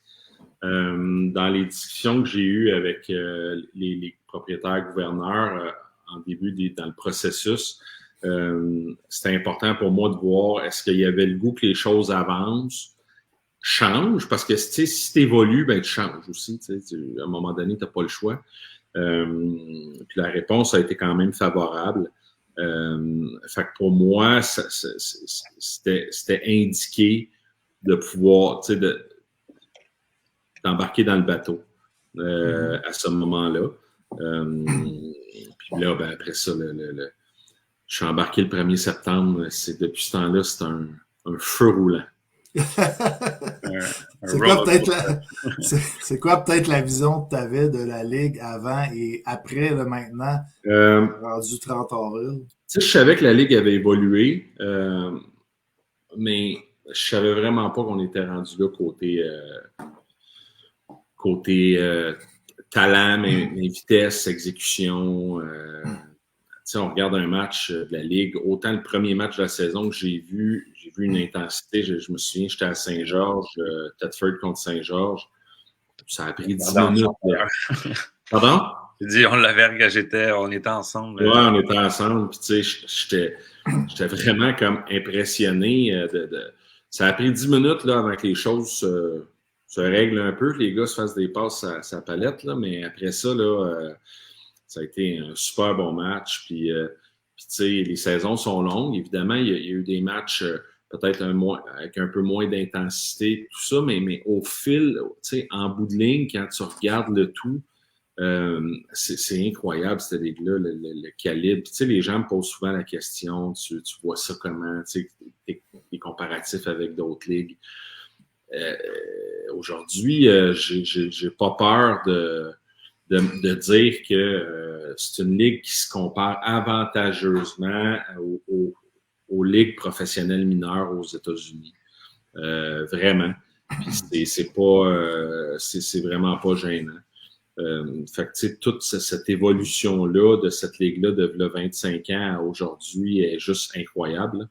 Dans les discussions que j'ai eues avec les propriétaires gouverneurs en début dans le processus, c'était important pour moi de voir est-ce qu'il y avait le goût que les choses avancent, changent, parce que si tu évolues, ben, tu changes aussi. À un moment donné, tu n'as pas le choix. Puis la réponse a été quand même favorable. Fait que pour moi, c'était indiqué de pouvoir d'embarquer dans le bateau à ce moment-là. Puis là, ben, après ça, je suis embarqué le 1er septembre. Depuis ce temps-là, c'est un feu roulant. C'est quoi peut-être la vision que tu avais de la Ligue avant et après, là, maintenant, rendu 30 avril? Je savais que la Ligue avait évolué, mais je savais vraiment pas qu'on était rendu là côté talent, mais vitesse, exécution. On regarde un match de la Ligue, autant le premier match de la saison que j'ai vu une intensité. Je me souviens, j'étais à Saint-Georges, Thetford contre Saint-Georges. Ça a pris 10 minutes. Pardon? J'ai dit, on l'avait regardé, on était ensemble. Ouais, on était ensemble. Puis, tu sais, j'étais vraiment comme impressionné. Ça a pris 10 minutes là, avant que les choses se règlent un peu, que les gars se fassent des passes à sa palette. Là, mais après ça, là, ça a été un super bon match. Puis tu sais, les saisons sont longues. Évidemment, il y a eu des matchs peut-être avec un peu moins d'intensité, tout ça, mais au fil, en bout de ligne, quand tu regardes le tout, c'est incroyable cette ligue-là, le calibre. Les gens me posent souvent la question, tu vois ça comment, les comparatifs avec d'autres ligues. Aujourd'hui, j'ai pas peur de dire que c'est une ligue qui se compare avantageusement aux ligues professionnelles mineures aux États-Unis. Vraiment. Puis c'est vraiment pas gênant. Fait que, toute cette évolution-là de cette ligue-là de 25 ans à aujourd'hui est juste incroyable.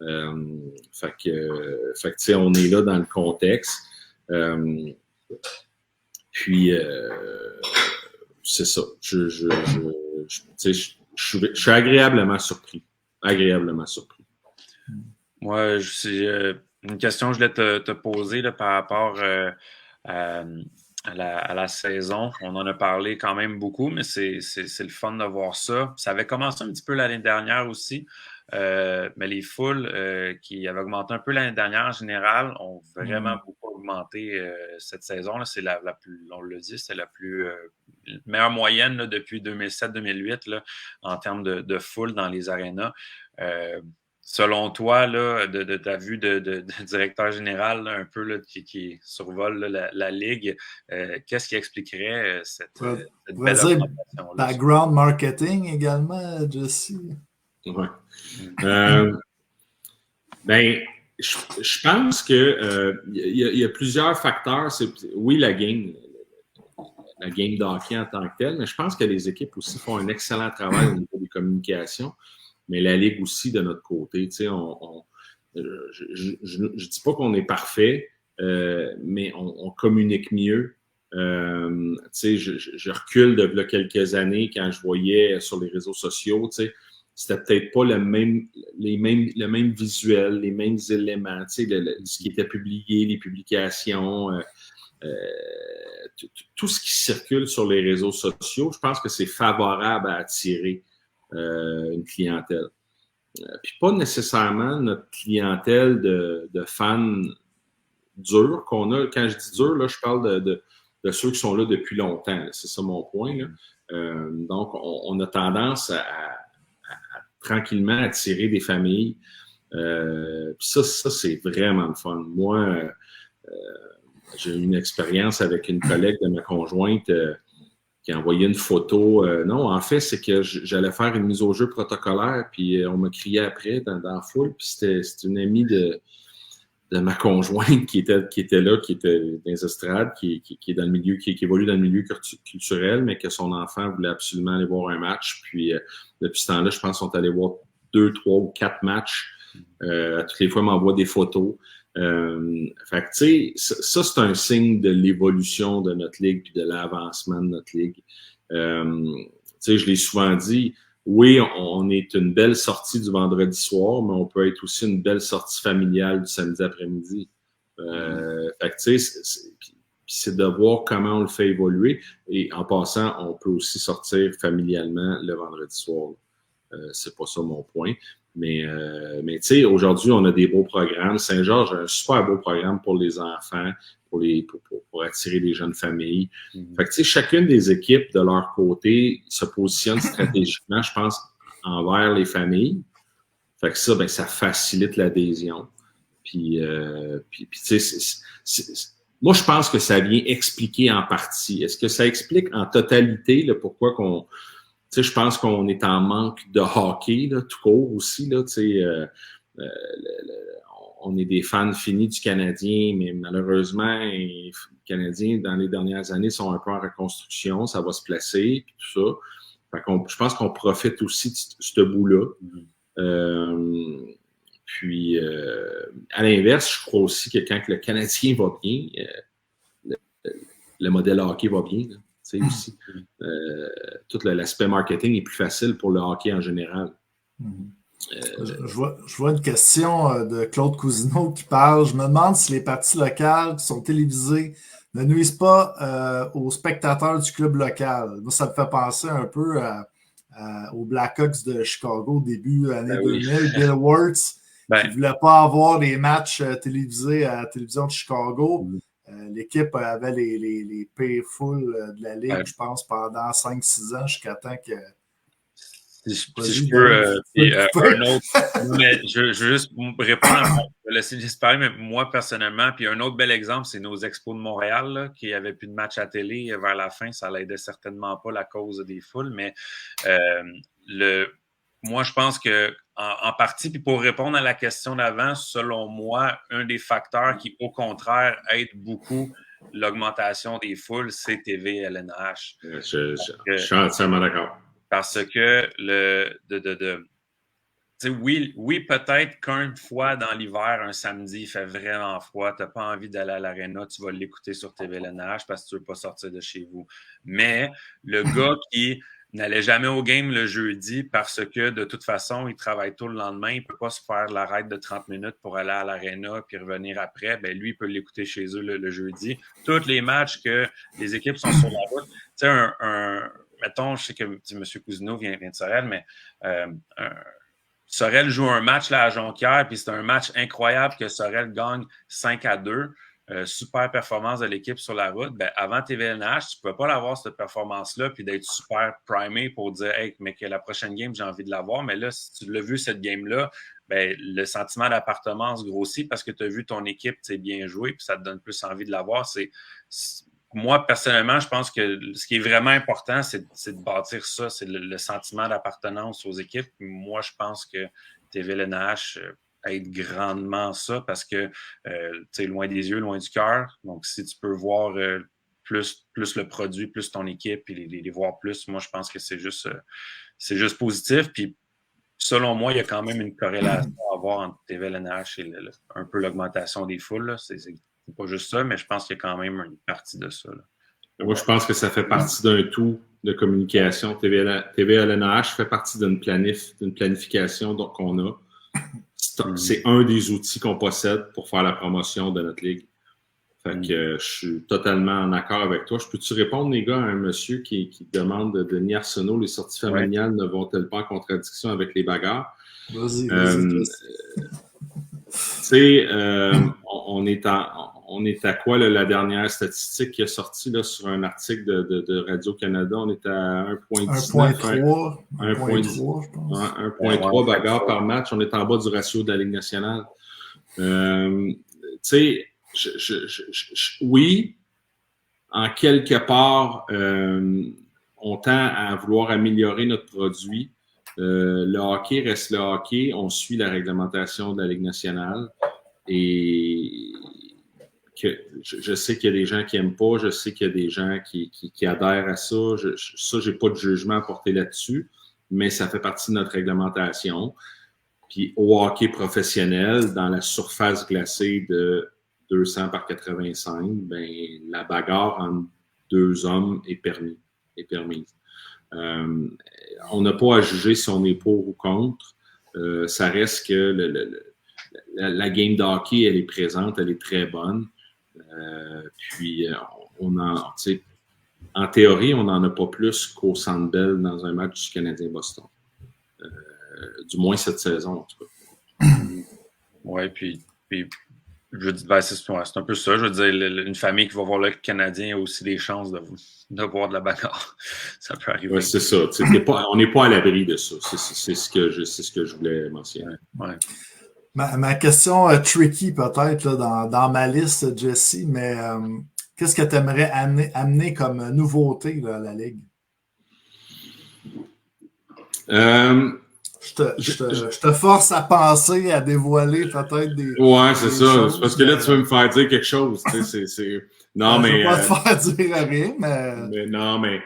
Fait que on est là dans le contexte. Puis, c'est ça. Je suis agréablement surpris. Agréablement surpris. Moi, c'est une question que je voulais te poser là, par rapport à la saison. On en a parlé quand même beaucoup, mais c'est le fun de voir ça. Ça avait commencé un petit peu l'année dernière aussi, mais les foules qui avaient augmenté un peu l'année dernière en général ont vraiment beaucoup augmenté cette saison. Là. C'est la plus, on l'a dit, c'est la meilleure moyenne là, depuis 2007-2008 en termes de foule dans les arénas. Selon toi, là, de ta vue de directeur général, là, un peu là, qui survole là, la Ligue, qu'est-ce qui expliquerait cette belle augmentation-là? Background marketing également, Jesse? Oui. Ben, je pense que y a plusieurs facteurs. Oui, la game de hockey en tant que telle, mais je pense que les équipes aussi font un excellent travail au niveau des communications. Mais la Ligue aussi, de notre côté, je dis pas qu'on est parfait, mais on communique mieux. Je recule de quelques années quand je voyais sur les réseaux sociaux, c'était peut-être pas le même visuel, les mêmes éléments, ce qui était publié, les publications, tout ce qui circule sur les réseaux sociaux, je pense que c'est favorable à attirer une clientèle. Puis pas nécessairement notre clientèle de fans durs qu'on a. Quand je dis dur, là, je parle de ceux qui sont là depuis longtemps. Là. C'est ça mon point. Là. Donc, on a tendance à tranquillement attirer des familles. Puis ça, c'est vraiment le fun. Moi, j'ai eu une expérience avec une collègue de ma conjointe qui a envoyé une photo. Non, en fait, c'est que j'allais faire une mise au jeu protocolaire, puis on m'a crié après dans la foule, puis c'était une amie de ma conjointe qui était là, qui était dans les estrades, qui est dans le milieu, qui évolue dans le milieu culturel, mais que son enfant voulait absolument aller voir un match. Puis depuis ce temps-là, je pense qu'on est allé voir 2, 3 ou 4 matchs. Toutes les fois, elle m'envoie des photos. Fait que, tu sais, ça, c'est un signe de l'évolution de notre ligue puis de l'avancement de notre ligue. Tu sais, je l'ai souvent dit, oui, on est une belle sortie du vendredi soir, mais on peut être aussi une belle sortie familiale du samedi après-midi. Fait que, tu sais, c'est de voir comment on le fait évoluer. Et en passant, on peut aussi sortir familialement le vendredi soir. C'est pas ça mon point. Mais tu sais, aujourd'hui, on a des beaux programmes. Saint-Georges a un super beau programme pour les enfants, pour attirer les jeunes familles. Fait que tu sais, chacune des équipes, de leur côté, se positionne stratégiquement, je pense, envers les familles. Fait que ça, ben, ça facilite l'adhésion. Puis tu sais, moi, je pense que ça vient expliquer en partie. Est-ce que ça explique en totalité là, pourquoi qu'on... Tu sais, je pense qu'on est en manque de hockey, là, tout court aussi, là, tu sais, on est des fans finis du Canadien, mais malheureusement, les Canadiens, dans les dernières années, sont un peu en reconstruction, ça va se placer, puis tout ça. Fait je pense qu'on profite aussi de ce bout-là. Puis, à l'inverse, je crois aussi que quand le Canadien va bien, le modèle hockey va bien, là. Aussi. Tout l'aspect marketing est plus facile pour le hockey en général. Je vois une question de Claude Cousineau qui parle. Je me demande si les parties locales qui sont télévisées ne nuisent pas aux spectateurs du club local. Moi, ça me fait penser un peu aux Blackhawks de Chicago au début années 2000. Bill Wirtz qui ne voulait pas avoir des matchs télévisés à la télévision de Chicago. L'équipe avait les pires foules de la Ligue, je pense, pendant 5-6 ans, jusqu'à temps que... Si je peux, un autre, mais je veux juste répondre, je vais laisser Jess parler, mais moi personnellement, puis un autre bel exemple, c'est nos Expos de Montréal, là, qui n'avaient plus de match à télé vers la fin, ça l'aidait certainement pas la cause des foules, mais moi je pense que en partie, puis pour répondre à la question d'avant, selon moi, un des facteurs qui au contraire aide beaucoup l'augmentation des foules, c'est TV LNH. Je suis entièrement d'accord. Parce que oui, peut-être qu'une fois dans l'hiver, un samedi, il fait vraiment froid, tu n'as pas envie d'aller à l'aréna, tu vas l'écouter sur TVLNH parce que tu ne veux pas sortir de chez vous. Mais le gars qui n'allait jamais au game le jeudi parce que de toute façon, il travaille tôt le lendemain, il ne peut pas se faire l'arrêt de 30 minutes pour aller à l'aréna puis revenir après, ben lui, il peut l'écouter chez eux le jeudi. Tous les matchs que les équipes sont sur la route, tu sais, mettons, je sais que M. Cousineau vient de Sorel, mais Sorel joue un match là, à Jonquière, puis c'est un match incroyable que Sorel gagne 5-2. Super performance de l'équipe sur la route. Ben, avant TVLNH, tu ne peux pas l'avoir, cette performance-là, puis d'être super primé pour dire hey, mais que la prochaine game, j'ai envie de l'avoir. Mais là, si tu l'as vu, cette game-là, ben, le sentiment d'appartenance grossit parce que tu as vu ton équipe bien jouer, puis ça te donne plus envie de l'avoir. Moi, personnellement, je pense que ce qui est vraiment important, c'est de bâtir ça, c'est le sentiment d'appartenance aux équipes. Moi, je pense que TVLNH aide grandement ça parce que, tu sais, loin des yeux, loin du cœur. Donc, si tu peux voir plus le produit, plus ton équipe, puis les voir plus, moi, je pense que c'est juste positif. Puis, selon moi, il y a quand même une corrélation à avoir entre TVLNH et un peu l'augmentation des foules. Là. C'est pas juste ça, mais je pense qu'il y a quand même une partie de ça. Là. Moi, je pense que ça fait partie d'un tout de communication. TVLNH fait partie d'une planification qu'on a. C'est un des outils qu'on possède pour faire la promotion de notre ligue. Fait que je suis totalement en accord avec toi. Je peux-tu répondre, les gars, à un monsieur qui demande de Denis Arsenault, les sorties familiales ne vont-elles pas en contradiction avec les bagarres? Vas-y. Tu sais, on est à quoi là, la dernière statistique qui est sortie là, sur un article de Radio-Canada? On est à 1.3. 1.3, je pense. 1.3 bagarres par match. On est en bas du ratio de la Ligue nationale. Tu sais, oui, en quelque part, on tend à vouloir améliorer notre produit. Le hockey reste le hockey. On suit la réglementation de la Ligue nationale. Et je sais qu'il y a des gens qui n'aiment pas. Je sais qu'il y a des gens qui adhèrent à ça. Ça, je n'ai pas de jugement à porter là-dessus. Mais ça fait partie de notre réglementation. Puis au hockey professionnel, dans la surface glacée de 200 par 85, ben, la bagarre entre deux hommes est permise. On n'a pas à juger si on est pour ou contre. Ça reste que la game de hockey, elle est présente, elle est très bonne. Puis, en théorie, on n'en a pas plus qu'au Centre Bell dans un match du Canadien-Boston. Du moins cette saison, en tout cas. Oui, puis je dis, ben, c'est un peu ça. Je veux dire, une famille qui va voir le Canadien a aussi des chances de voir de la bagarre. Ça peut arriver. Ouais, c'est ça. On n'est pas à l'abri de ça. C'est ce que je voulais mentionner. Ouais. Ma question tricky peut-être là, dans ma liste, Jesse, mais qu'est-ce que tu aimerais amener comme nouveauté là, à la Ligue? Je te force à penser, à dévoiler peut-être des. Ouais, c'est ça. Choses, c'est parce que là, tu veux me faire dire quelque chose. Non, mais. Je ne veux pas te faire dire rien, mais. Non, mais.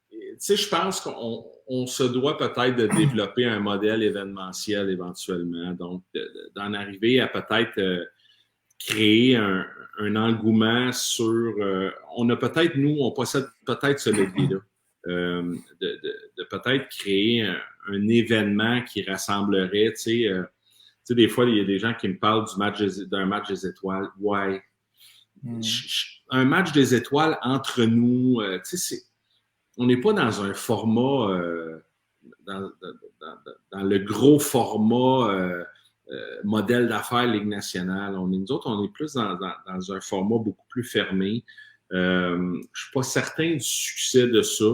Tu sais, je pense qu'on se doit peut-être de développer un modèle événementiel éventuellement. Donc, d'en arriver à peut-être créer un engouement sur. On possède peut-être ce levier-là. De peut-être créer un événement qui rassemblerait, tu sais, des fois, il y a des gens qui me parlent d'un match des étoiles. Ouais. Un match des étoiles entre nous, tu sais, on n'est pas dans un format, dans le gros format modèle d'affaires Ligue nationale. Nous autres, on est plus dans un format beaucoup plus fermé. Je ne suis pas certain du succès de ça.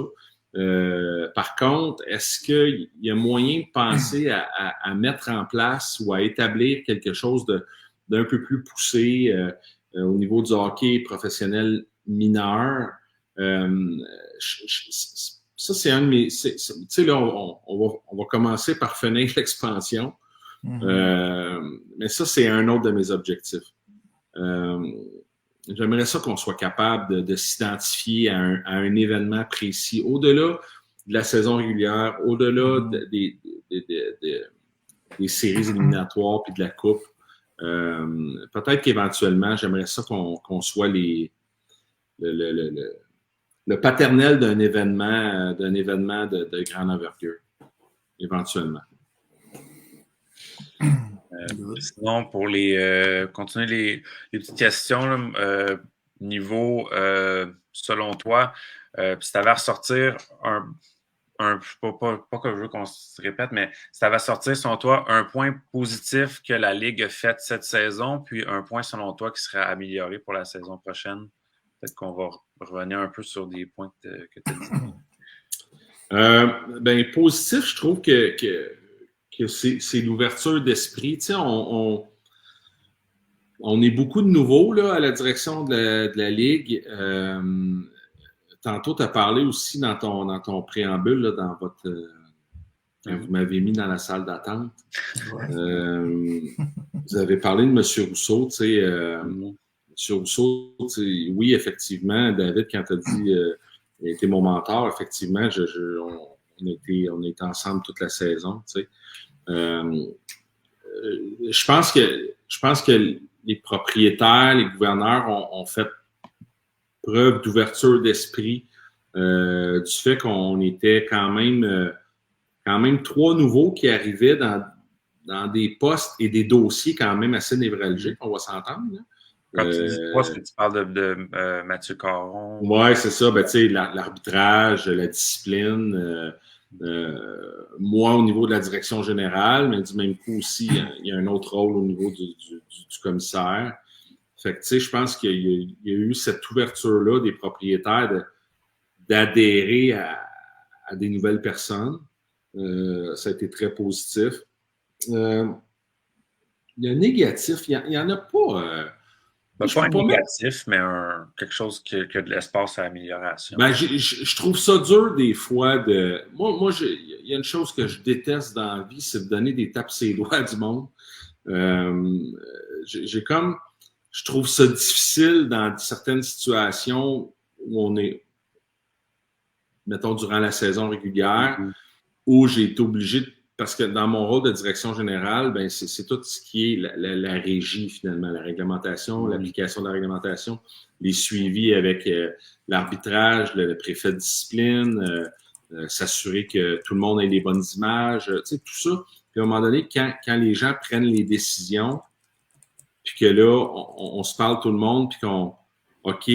Par contre, est-ce qu'il y a moyen de penser à mettre en place ou à établir quelque chose d'un peu plus poussé au niveau du hockey professionnel mineur? Ça, c'est un de mes... Tu sais, là, on va commencer par finir l'expansion. Mais ça, c'est un autre de mes objectifs. J'aimerais ça qu'on soit capable de s'identifier à un événement précis, au-delà de la saison régulière, au-delà des séries éliminatoires puis de la Coupe. Peut-être qu'éventuellement, j'aimerais ça qu'on soit le paternel d'un événement de grande envergure, éventuellement. Sinon, pour continuer les petites questions, niveau, selon toi, si tu avais à ressortir pas que je veux qu'on se répète, mais si tu avais à sortir, selon toi, un point positif que la Ligue a fait cette saison, puis un point, selon toi, qui serait amélioré pour la saison prochaine, peut-être qu'on va revenir un peu sur des points que tu as dit. Positif, je trouve que c'est l'ouverture d'esprit. Tu sais, on est beaucoup de nouveaux là, à la direction de la Ligue. Tantôt, tu as parlé aussi dans ton préambule, là, dans votre quand vous m'avez mis dans la salle d'attente. Vous avez parlé de M. Rousseau. Tu sais, M. Rousseau, tu sais, oui, effectivement, David, quand tu as dit il a été mon mentor, effectivement, on était ensemble toute la saison. Tu sais. Je pense que les propriétaires, les gouverneurs ont fait preuve d'ouverture d'esprit du fait qu'on était quand même 3 nouveaux qui arrivaient dans des postes et des dossiers quand même assez névralgiques, on va s'entendre. Là. Quand tu dis quoi, est-ce que tu parles de Mathieu Caron? Oui, c'est ça. Ben, tu sais, l'arbitrage, la discipline. Moi, au niveau de la direction générale, mais du même coup aussi, il y a un autre rôle au niveau du commissaire. Fait que, tu sais, je pense qu'il y a eu cette ouverture-là des propriétaires d'adhérer à des nouvelles personnes. Ça a été très positif. Il y a un négatif. Il n'y en a pas... pas un négatif, mais quelque chose qui a de l'espace à amélioration. Je trouve ça dur des fois de... Moi, il y a une chose que je déteste dans la vie, c'est de donner des tapes sur les doigts du monde. Je trouve ça difficile dans certaines situations où on est, mettons, durant la saison régulière, où j'ai été obligé parce que dans mon rôle de direction générale, ben c'est tout ce qui est la régie, finalement, la réglementation, l'application de la réglementation, les suivis avec l'arbitrage, le préfet de discipline, s'assurer que tout le monde ait les bonnes images, tu sais, tout ça. Puis à un moment donné, quand les gens prennent les décisions, puis que là, on se parle tout le monde, puis qu'on, OK,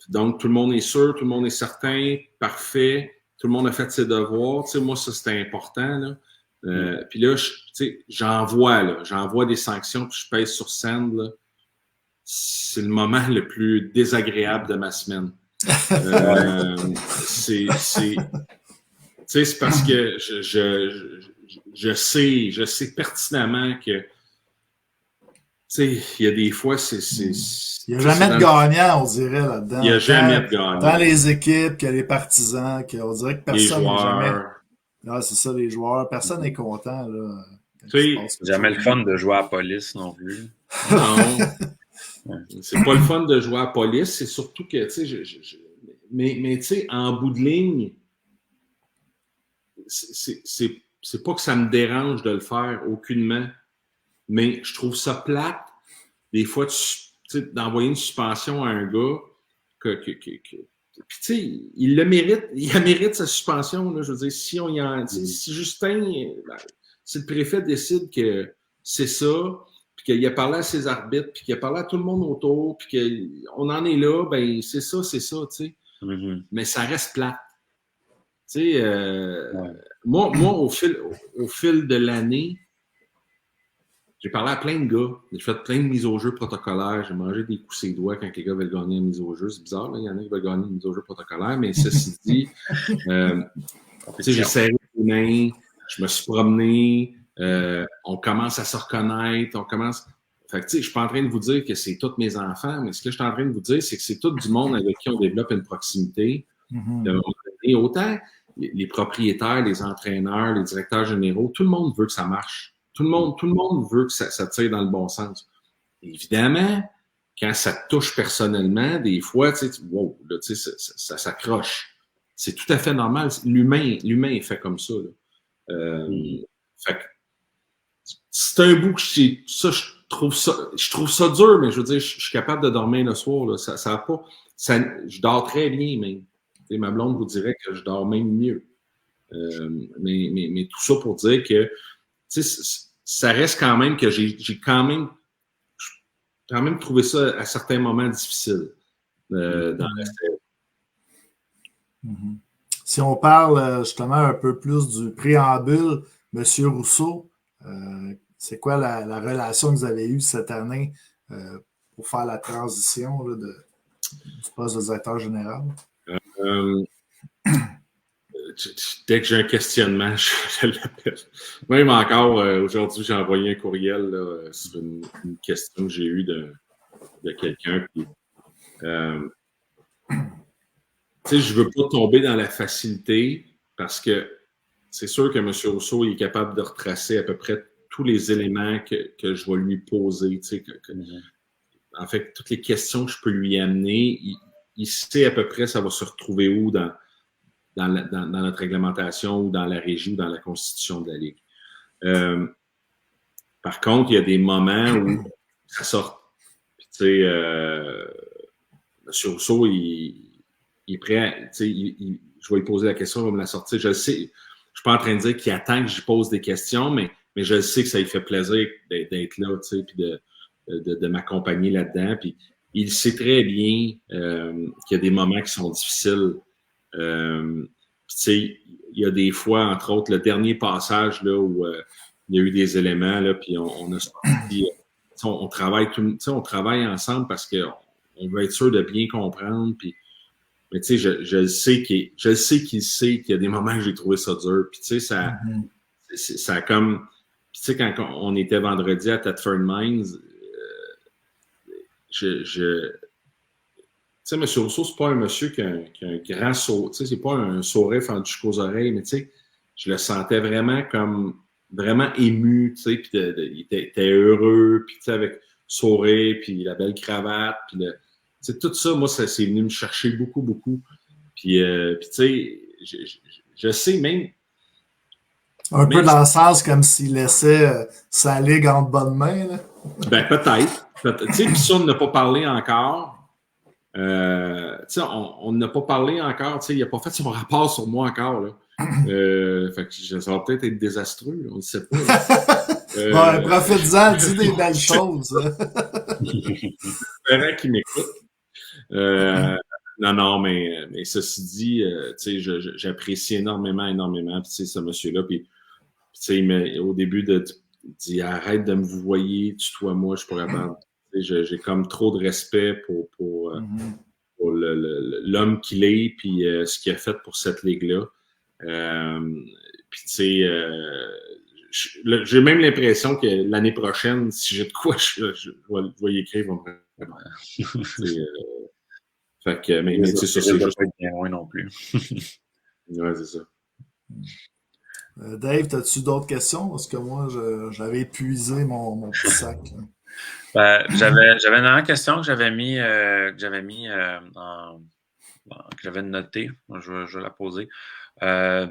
donc tout le monde est sûr, tout le monde est certain, parfait, tout le monde a fait ses devoirs. Tu sais, moi, ça, c'était important, là. Puis là, tu sais, j'envoie des sanctions, puis je pèse sur send, là. C'est le moment le plus désagréable de ma semaine. C'est parce que je sais pertinemment que tu sais, il y a des fois, il n'y a jamais de gagnant, on dirait, là-dedans. Il n'y a jamais de gagnant. Dans les équipes, que les partisans, on dirait que personne n'est jamais... Ah, c'est ça, les joueurs. Personne n'est content, là. C'est jamais le fun de jouer à la police non plus. Non. C'est pas le fun de jouer à la police. C'est surtout que, tu sais, mais tu sais, en bout de ligne, c'est pas que ça me dérange de le faire, aucunement. Mais je trouve ça plate, des fois, d'envoyer une suspension à un gars puis tu sais, il mérite sa suspension, là, je veux dire, si Justin, si le préfet décide que c'est ça, puis qu'il a parlé à ses arbitres, puis qu'il a parlé à tout le monde autour, puis qu'on en est là, ben c'est ça, tu sais. Mm-hmm. Mais ça reste plate. Tu sais, moi, au fil de l'année, J'ai parlé à plein de gars. J'ai fait plein de mises au jeu protocolaires. J'ai mangé des coups ses doigts quand les gars veulent gagner une mise au jeu. C'est bizarre, là. Il y en a qui veulent gagner une mise au jeu protocolaire, mais ceci dit, j'ai serré les mains, je me suis promené, on commence à se reconnaître, Fait que, tu sais, je suis pas en train de vous dire que c'est tous mes enfants, mais ce que je suis en train de vous dire, c'est que c'est tout du monde avec qui on développe une proximité. Et autant les propriétaires, les entraîneurs, les directeurs généraux, tout le monde veut que ça marche. Tout le monde veut que ça tire dans le bon sens. Évidemment, quand ça te touche personnellement, des fois, tu sais, wow, là, tu sais, ça s'accroche. C'est tout à fait normal. L'humain est fait comme ça. Fait que c'est un bout que je trouve ça dur, mais je veux dire, je suis capable de dormir le soir. Là. Je dors très bien même. Et ma blonde vous dirait que je dors même mieux. Mais tout ça pour dire que ça reste quand même que j'ai quand même trouvé ça à certains moments difficile dans la série. Si on parle justement un peu plus du préambule, M. Rousseau, c'est quoi la relation que vous avez eue cette année pour faire la transition là, du poste de directeur général? Dès que j'ai un questionnement, je l'appelle. Même encore, aujourd'hui, j'ai envoyé un courriel là, sur une question que j'ai eue de quelqu'un. Puis, je veux pas tomber dans la facilité parce que c'est sûr que M. Rousseau est capable de retracer à peu près tous les éléments que je vais lui poser. En fait, toutes les questions que je peux lui amener, il sait à peu près ça va se retrouver où dans notre réglementation ou dans la régie ou dans la constitution de la Ligue. Par contre, il y a des moments où ça sort. Puis, tu sais, M. Rousseau, il est prêt. Je vais lui poser la question, il va me la sortir. Je le sais. Je ne suis pas en train de dire qu'il attend que j'y pose des questions, mais je sais que ça lui fait plaisir d'être là, tu sais, puis de m'accompagner là-dedans. Puis il sait très bien qu'il y a des moments qui sont difficiles. Tu sais, il y a des fois, entre autres, le dernier passage là où il y a eu des éléments là, puis on a sorti, on travaille on travaille ensemble parce qu'on veut être sûr de bien comprendre. Puis, mais tu sais, je sais qu'il sait qu'il y a des moments que j'ai trouvé ça dur. Puis tu sais, ça a comme, tu sais, quand on était vendredi à Thetford Mines, tu sais, M. Rousseau, c'est pas un monsieur qui a un grand sourire. Tu sais, c'est pas un sourire fendu jusqu'aux oreilles, mais tu sais, je le sentais vraiment comme vraiment ému, tu sais, puis il était heureux, puis tu sais, avec sourire, puis la belle cravate, puis tu sais, tout ça, moi, ça c'est venu me chercher beaucoup, beaucoup. Puis tu sais, je sais même... Un peu dans le sens comme s'il laissait sa ligue en bonne main, là. Ben, peut-être. Tu sais, puis ça, on n'a pas parlé encore. On n'a pas parlé encore, il n'a pas fait son rapport sur moi encore. Là. Fait que ça va peut-être être désastreux, là, on ne sait pas. Ouais, profite-en, dis des belles choses. J'espère qu'il m'écoute. Non, mais ceci dit, j'apprécie énormément, puis ce monsieur-là, puis au début, il dit arrête de me vous voyer, tutoie-moi, je suis pas capable. J'ai comme trop de respect pour l'homme qu'il est, puis ce qu'il a fait pour cette ligue-là. Puis, tu sais, j'ai même l'impression que l'année prochaine, si j'ai de quoi, je vais y écrire. Fait que, mais tu sais, ça, c'est juste... pas bien loin non plus. Ouais, c'est ça. Dave, as-tu d'autres questions? Parce que moi, j'avais épuisé mon petit sac. J'avais une dernière question que j'avais notée. Je vais la poser. Je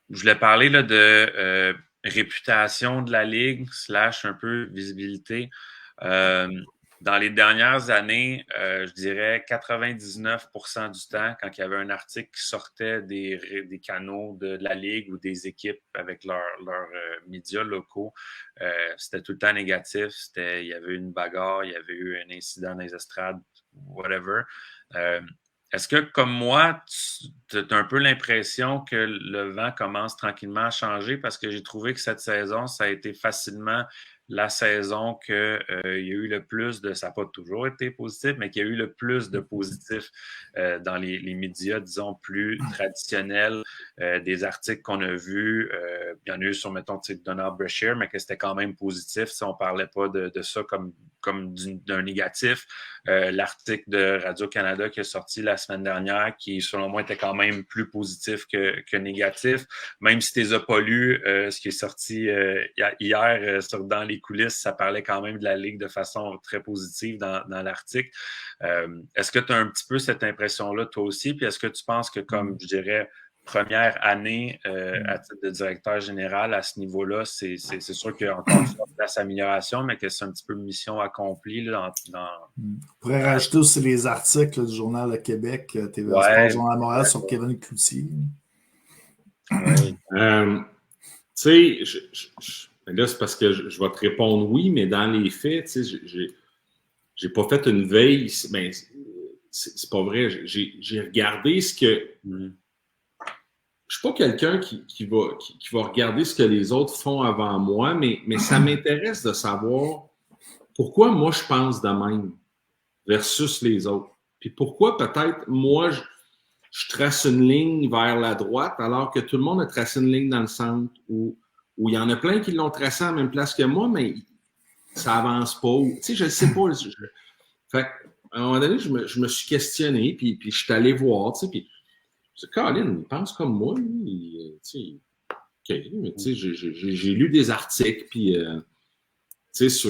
voulais parler là, de réputation de la Ligue / un peu visibilité. Dans les dernières années, je dirais 99% du temps, quand il y avait un article qui sortait des canaux de la Ligue ou des équipes avec leurs médias locaux, c'était tout le temps négatif. Il y avait eu une bagarre, il y avait eu un incident dans les estrades, whatever. Est-ce que, comme moi, tu as un peu l'impression que le vent commence tranquillement à changer? Parce que j'ai trouvé que cette saison, ça a été facilement la saison qu'il y a eu le plus de... Ça n'a pas toujours été positif, mais qu'il y a eu le plus de positifs dans les médias, disons, plus traditionnels, des articles qu'on a vus. Il y en a eu sur, mettons, Donald Brashear, mais que c'était quand même positif. Si on ne parlait pas de ça comme d'un négatif. L'article de Radio-Canada qui est sorti la semaine dernière, qui, selon moi, était quand même plus positif que négatif. Même si tu les as pas lus, ce qui est sorti hier dans les coulisses, ça parlait quand même de la Ligue de façon très positive dans l'article. Est-ce que tu as un petit peu cette impression-là, toi aussi? Puis est-ce que tu penses que, comme je dirais, première année à titre de directeur général à ce niveau-là, c'est sûr qu'il y a encore une place d'amélioration, mais que c'est un petit peu mission accomplie là, On pourrait rajouter aussi les articles là, du Journal de Québec, TVA Sport, Journal de Montréal sur Kevin Cloutier. Tu sais, là, c'est parce que je vais te répondre oui, mais dans les faits, tu sais, j'ai pas fait une veille. Ben, c'est pas vrai. J'ai regardé ce que... Je suis pas quelqu'un qui va regarder ce que les autres font avant moi, mais ça m'intéresse de savoir pourquoi moi je pense de même versus les autres. Puis pourquoi peut-être moi je trace une ligne vers la droite alors que tout le monde a tracé une ligne dans le centre où il y en a plein qui l'ont tracé à la même place que moi, mais ça avance pas. Tu sais, je ne sais pas. Fait à un moment donné, je me suis questionné, puis je suis allé voir, tu sais, puis Colin, il pense comme moi, lui. Tu sais, OK, mais tu sais, j'ai lu des articles, puis, tu sais,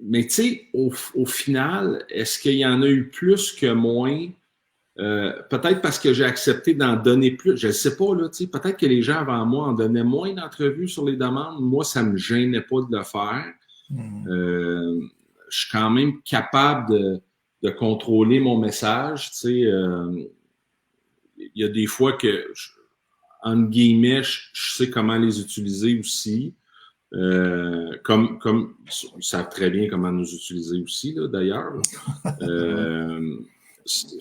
mais tu sais, au final, est-ce qu'il y en a eu plus que moins? Peut-être parce que j'ai accepté d'en donner plus. Je ne sais pas, là, tu sais, peut-être que les gens avant moi en donnaient moins d'entrevues sur les demandes. Moi, ça ne me gênait pas de le faire. Je suis quand même capable de contrôler mon message. Tu sais, il y a des fois que, entre guillemets, je sais comment les utiliser aussi. Comme ils savent très bien comment nous utiliser aussi, là, d'ailleurs.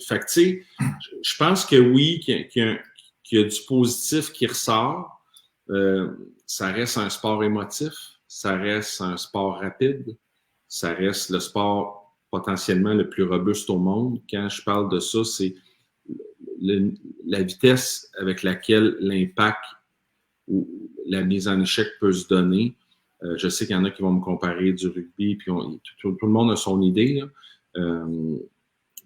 Fait que, tu sais, je pense que oui, qu'il y a du positif qui ressort. Ça reste un sport émotif, ça reste un sport rapide, ça reste le sport potentiellement le plus robuste au monde. Quand je parle de ça, c'est la vitesse avec laquelle l'impact ou la mise en échec peut se donner. Je sais qu'il y en a qui vont me comparer du rugby, puis tout le monde a son idée, là.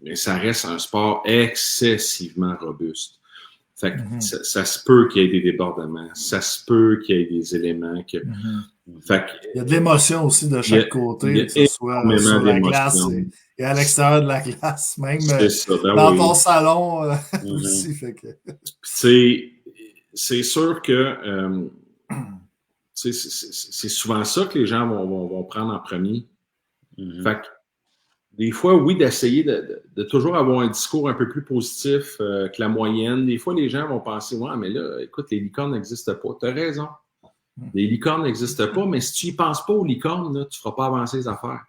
Mais ça reste un sport excessivement robuste. Fait que ça se peut qu'il y ait des débordements, ça se peut qu'il y ait des éléments que... Fait que, il y a de l'émotion aussi de chaque côté, que ce soit sur la glace et à l'extérieur de la glace, même ça, dans ton salon aussi. Fait que... C'est sûr que c'est souvent ça que les gens vont prendre en premier. Fait que des fois, oui, d'essayer de toujours avoir un discours un peu plus positif que la moyenne. Des fois, les gens vont penser, ouais, mais là, écoute, les licornes n'existent pas. Tu as raison. Les licornes n'existent pas, mais si tu n'y penses pas aux licornes, là, tu ne feras pas avancer les affaires.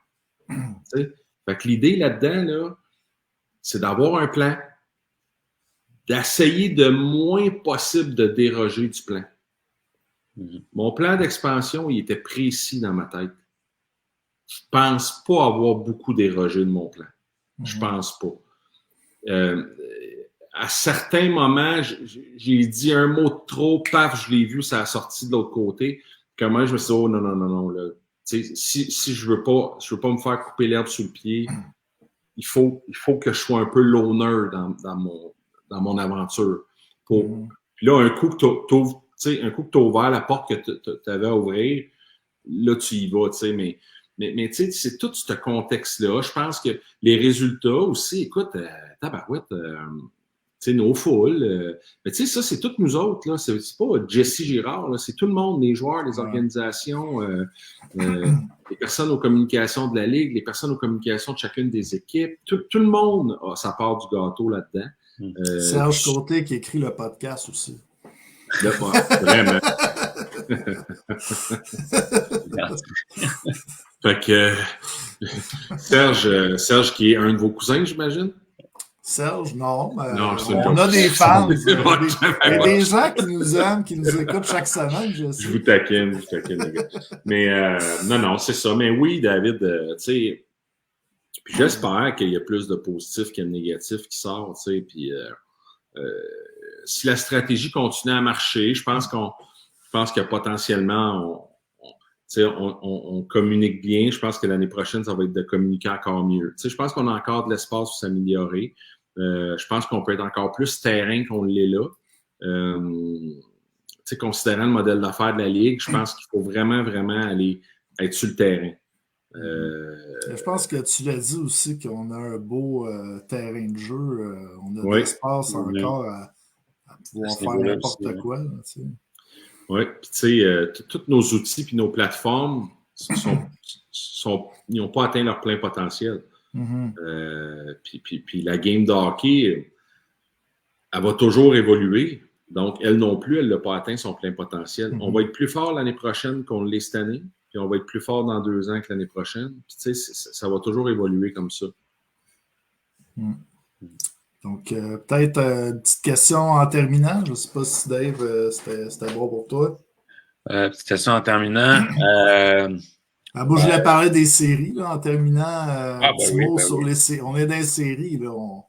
T'sais? Fait que l'idée là-dedans, là, c'est d'avoir un plan, d'essayer de moins possible de déroger du plan. Mon plan d'expansion, il était précis dans ma tête. Je pense pas avoir beaucoup dérogé de mon plan. Je pense pas. À certains moments, j'ai dit un mot de trop, paf, je l'ai vu, ça a sorti de l'autre côté. Comment je me suis dit, oh non, là. Si je veux pas me faire couper l'herbe sous le pied, il faut que je sois un peu l'honneur dans mon aventure. Puis là, un coup que tu as ouvert la porte que tu avais à ouvrir, là, tu y vas, tu sais, mais tu sais, c'est tout ce contexte-là. Je pense que les résultats aussi, écoute, tabarouette, tu sais, nos foules, mais tu sais, ça, c'est toutes nous autres, là. C'est pas Jesse Girard, là. C'est tout le monde, les joueurs, les organisations, les personnes aux communications de la Ligue, les personnes aux communications de chacune des équipes. Tout le monde a sa part du gâteau là-dedans. Serge Côté qui écrit le podcast aussi. Vraiment. Fait que Serge qui est un de vos cousins, j'imagine? Serge, non. Non, c'est on pas a des fans. Ouais, Il y a des gens qui nous aiment, qui nous écoutent chaque semaine, je sais. Je vous taquine, les gars. Mais non, c'est ça. Mais oui, David, tu sais, puis j'espère qu'il y a plus de positifs que de négatifs qui sortent, tu sais, puis si la stratégie continue à marcher, je pense que potentiellement, on communique bien. Je pense que l'année prochaine, ça va être de communiquer encore mieux. Tu sais, je pense qu'on a encore de l'espace pour s'améliorer. Je pense qu'on peut être encore plus terrain qu'on l'est là. Tu sais, considérant le modèle d'affaires de la Ligue, je pense qu'il faut vraiment, vraiment aller être sur le terrain. Je pense que tu l'as dit aussi qu'on a un beau terrain de jeu. On a de Oui. l'espace encore à pouvoir faire n'importe quoi. Là, tu sais. Oui, puis tu sais, tous nos outils puis nos plateformes ils n'ont pas atteint leur plein potentiel. Puis la game de hockey, elle va toujours évoluer. Donc, elle non plus, elle n'a pas atteint son plein potentiel. On va être plus fort l'année prochaine qu'on l'est cette année, puis on va être plus fort dans 2 ans que l'année prochaine. Puis tu sais, ça va toujours évoluer comme ça. Donc, peut-être une petite question en terminant. Je ne sais pas si Dave, c'était bon pour toi. Petite question en terminant. Moi, je voulais parler des séries là, en terminant. Un petit mot sur les séries. On est dans les séries. Là, on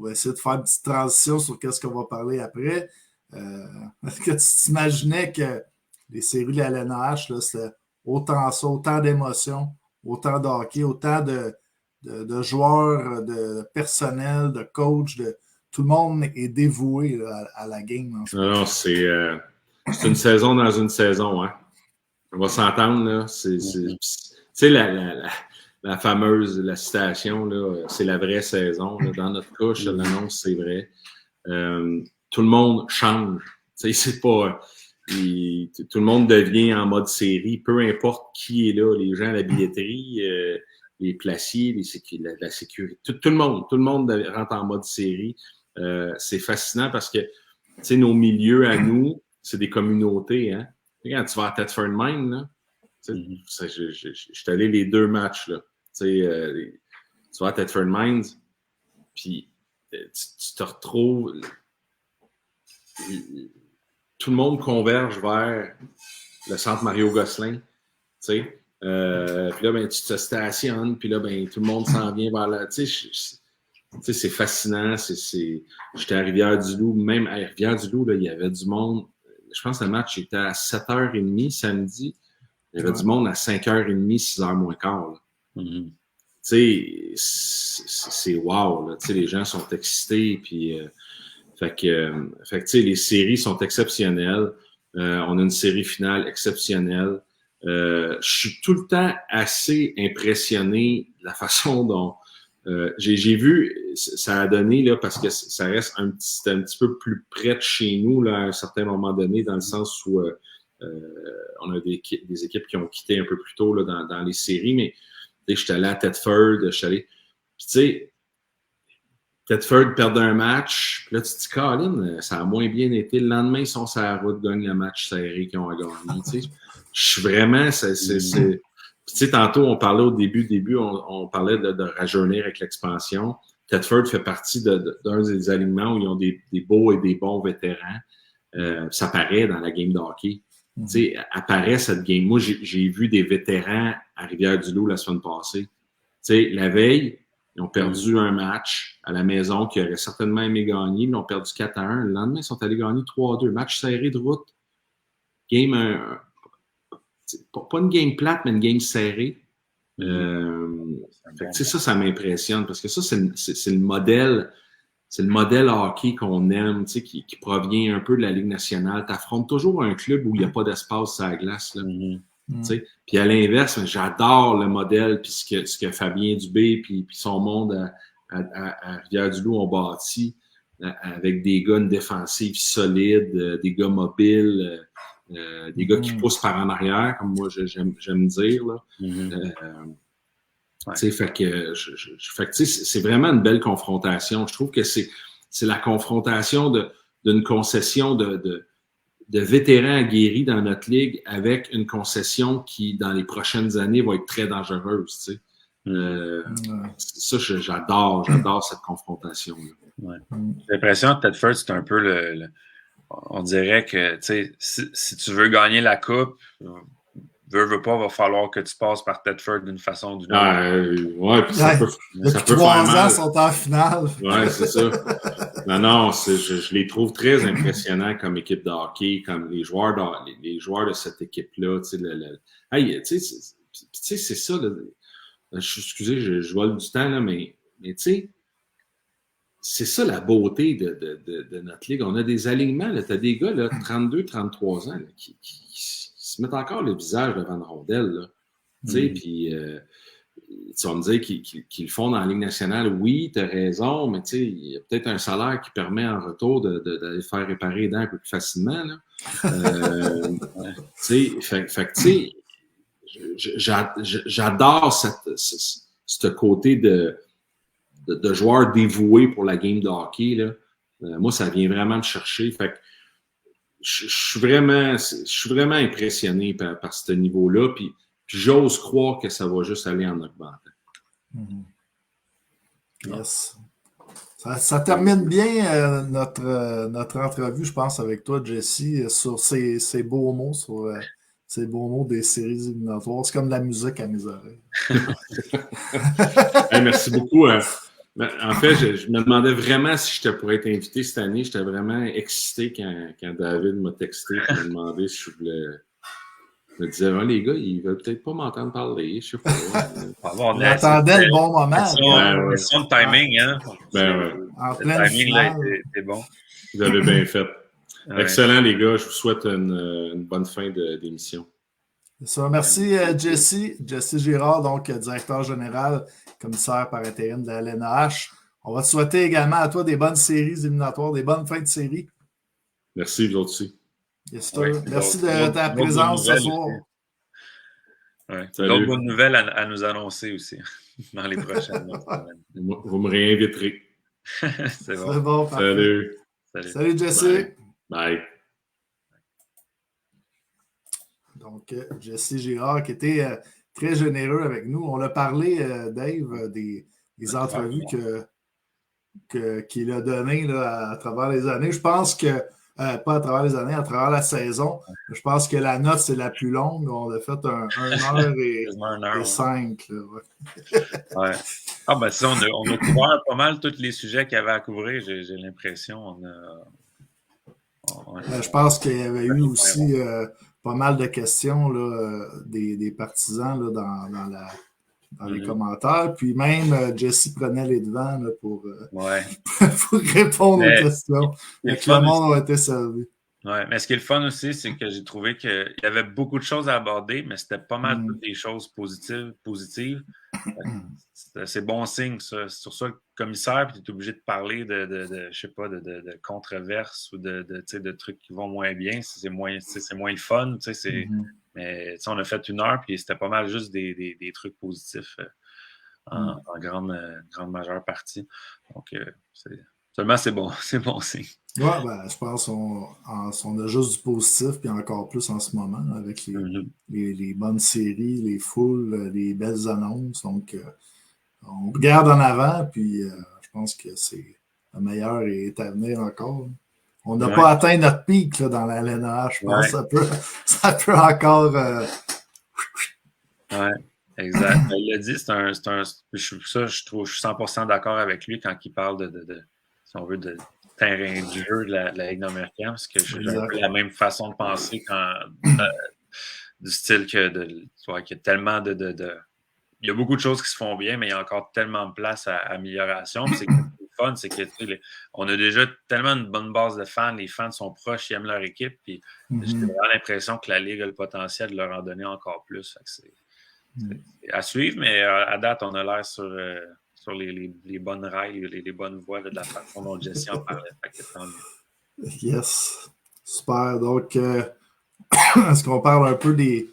va essayer de faire une petite transition sur qu'est-ce qu'on va parler après. Est-ce que tu t'imaginais que les séries de la LNH, là, c'était autant ça, autant d'émotions, autant de hockey, autant de joueurs, de personnel, de coach, tout le monde est dévoué là, à la game. Non, c'est une saison dans une saison. Hein. On va s'entendre. Là. Tu sais, la fameuse citation, là, c'est la vraie saison. Là. Dans notre cas, je l'annonce, c'est vrai. Tout le monde change. Tu sais, c'est pas... tout le monde devient en mode série, peu importe qui est là, les gens à la billetterie, les placiers, la sécurité, tout le monde rentre en mode série. C'est fascinant parce que, tu sais, nos milieux à nous, c'est des communautés, hein. Quand tu vas à Thetford Mines, là, je suis allé les 2 matchs, là. Tu vas à Thetford Mines, puis tu te retrouves... Tout le monde converge vers le centre Mario Gosselin, tu sais. Puis là, ben, tu te stationnes, puis là, ben, tout le monde s'en vient vers là. Tu sais, c'est fascinant. J'étais à Rivière-du-Loup. Même à Rivière-du-Loup, là, il y avait du monde. Je pense que le match était à 7h30 samedi. Il y avait du monde à 5h30, 6h moins quart. Tu sais, c'est wow. Là. Tu sais, les gens sont excités. Puis, fait que tu sais, les séries sont exceptionnelles. On a une série finale exceptionnelle. Je suis tout le temps assez impressionné de la façon dont j'ai vu, ça a donné, là, parce que ça reste un petit peu plus près de chez nous, là, à un certain moment donné, dans le sens où on a des équipes qui ont quitté un peu plus tôt là, dans les séries, mais je suis allé à Thetford, je suis allé... Puis tu sais, Thetford perdait un match, puis là, tu te dis, Colin, ça a moins bien été. Le lendemain, ils sont sur la route, gagnent le match serré qu'ils ont à gagner. Tu sais, je suis vraiment... Puis, tu sais, tantôt, on parlait au début, on parlait de rajeunir avec l'expansion. Thetford fait partie d'un des alignements où ils ont des beaux et des bons vétérans. Ça paraît dans la game de hockey. Tu sais, apparaît cette game. Moi, j'ai vu des vétérans à Rivière-du-Loup la semaine passée. Tu sais, la veille, ils ont perdu un match à la maison qu'ils auraient certainement aimé gagner. Ils ont perdu 4-1. Le lendemain, ils sont allés gagner 3-2. Match serré de route. Game... pas une game plate, mais une game serrée. Fait que, ça m'impressionne parce que ça, c'est le modèle. C'est le modèle hockey qu'on aime, qui provient un peu de la Ligue nationale. Tu affrontes toujours un club où il n'y a pas d'espace sur la glace. Là, Puis à l'inverse, j'adore le modèle puis ce que Fabien Dubé puis son monde à Rivière-du-Loup ont bâti avec des gars une défensive solide, des gars mobiles. Des gars qui poussent par en arrière, comme moi j'aime dire. Là. Fait que c'est vraiment une belle confrontation. Je trouve que c'est la confrontation d'une concession de vétérans aguerris dans notre ligue avec une concession qui, dans les prochaines années, va être très dangereuse. Ça, j'adore cette confrontation-là. Ouais. J'ai l'impression que Tedford, c'est un peu on dirait que, tu sais, si tu veux gagner la coupe, veux pas, va falloir que tu passes par Tedford d'une façon ou d'une autre. Ouais, puis ça peut Depuis faire 3 ans, mal. ils sont en finale. Ouais, c'est ça. Non, je les trouve très impressionnants comme équipe de hockey, comme les joueurs de cette équipe-là. Tu sais, c'est ça. Excusez, je vole du temps, là, mais tu sais, c'est ça la beauté de notre ligue. On a des alignements. Tu as des gars, là, 32, 33 ans, là, qui se mettent encore le visage devant une rondelle. Là. Tu sais, puis tu vas me dire qu'ils le font dans la Ligue nationale. Oui, tu as raison, mais tu sais, il y a peut-être un salaire qui permet en retour d'aller faire réparer les dents un peu plus facilement. Là. Tu sais, j'adore ce côté de joueur dévoué pour la game de hockey. Là. Moi, ça vient vraiment me chercher. Fait que je suis vraiment impressionné par ce niveau-là. Puis j'ose croire que ça va juste aller en augmentant. Yes. Ça termine bien notre entrevue, je pense, avec toi, Jesse, sur ces beaux mots, ces beaux mots des séries éliminatoires. C'est comme de la musique à mes oreilles. Hey, merci beaucoup. En fait, je me demandais vraiment si je pourrais être invité cette année. J'étais vraiment excité quand David m'a texté et m'a demandé si je voulais. Je me disais, les gars, ils veulent peut-être pas m'entendre parler. Je sais pas. On attendait le bon moment. Question de timing, hein? En pleine le timing, là, finale. c'est bon. Vous avez bien fait. Ouais. Excellent, les gars. Je vous souhaite une bonne fin d'émission. Ça, merci, Jesse. Jesse Girard, donc directeur général, commissaire par intérim de la LNH. On va te souhaiter également à toi des bonnes séries éliminatoires, des bonnes fins de série. Merci, vous aussi. Yes, merci de ta présence ce soir. D'autres bonnes nouvelles à nous annoncer aussi dans les prochaines. Vous me réinviterez. C'est bon. C'est bon, parfait. Salut, Jesse. Bye. Donc, Jesse Girard qui était très généreux avec nous. On a parlé, Dave, des entrevues qu'il a données là, à travers les années. Je pense que, pas à travers les années, à travers la saison, je pense que la note, c'est la plus longue. On a fait 1h05. Ouais. Ah, ben ça, on a couvert pas mal tous les sujets qu'il y avait à couvrir, j'ai l'impression. Je pense qu'il y avait eu aussi pas mal de questions là, des partisans là, dans les commentaires. Puis même Jesse prenait les devants là, pour répondre aux questions. Donc, le monde a été servi. Oui, mais ce qui est le fun aussi, c'est que j'ai trouvé qu'il y avait beaucoup de choses à aborder, mais c'était pas mal toutes des choses positives. C'est bon signe, ça. C'est sur ça, le commissaire, puis tu es obligé de parler de je sais pas, de controverses ou de trucs qui vont moins bien. C'est moins le fun, mais on a fait 1 heure, puis c'était pas mal juste des trucs positifs en grande majeure partie. Donc, seulement c'est bon signe. Oui, je pense qu'on a juste du positif, puis encore plus en ce moment, avec les bonnes séries, les foules, les belles annonces. Donc, on regarde en avant, puis je pense que le meilleur est à venir encore. On n'a pas atteint notre pic là, dans la LNH. Je pense que ça peut encore... Oui, exact. Il l'a dit, je suis 100% d'accord avec lui quand il parle de si on veut, de terrain du jeu de la Ligue américaine, parce que j'ai un peu la même façon de penser du style qu'il y a tellement il y a beaucoup de choses qui se font bien, mais il y a encore tellement de place à amélioration. C'est le fun, c'est que on a déjà tellement une bonne base de fans, les fans sont proches, ils aiment leur équipe, puis j'ai vraiment l'impression que la Ligue a le potentiel de leur en donner encore plus. C'est à suivre, mais à date, on a l'air sur les bonnes rails, les bonnes voies de la façon dont Jesse en parlait. Yes. Super. Donc, est-ce qu'on parle un peu des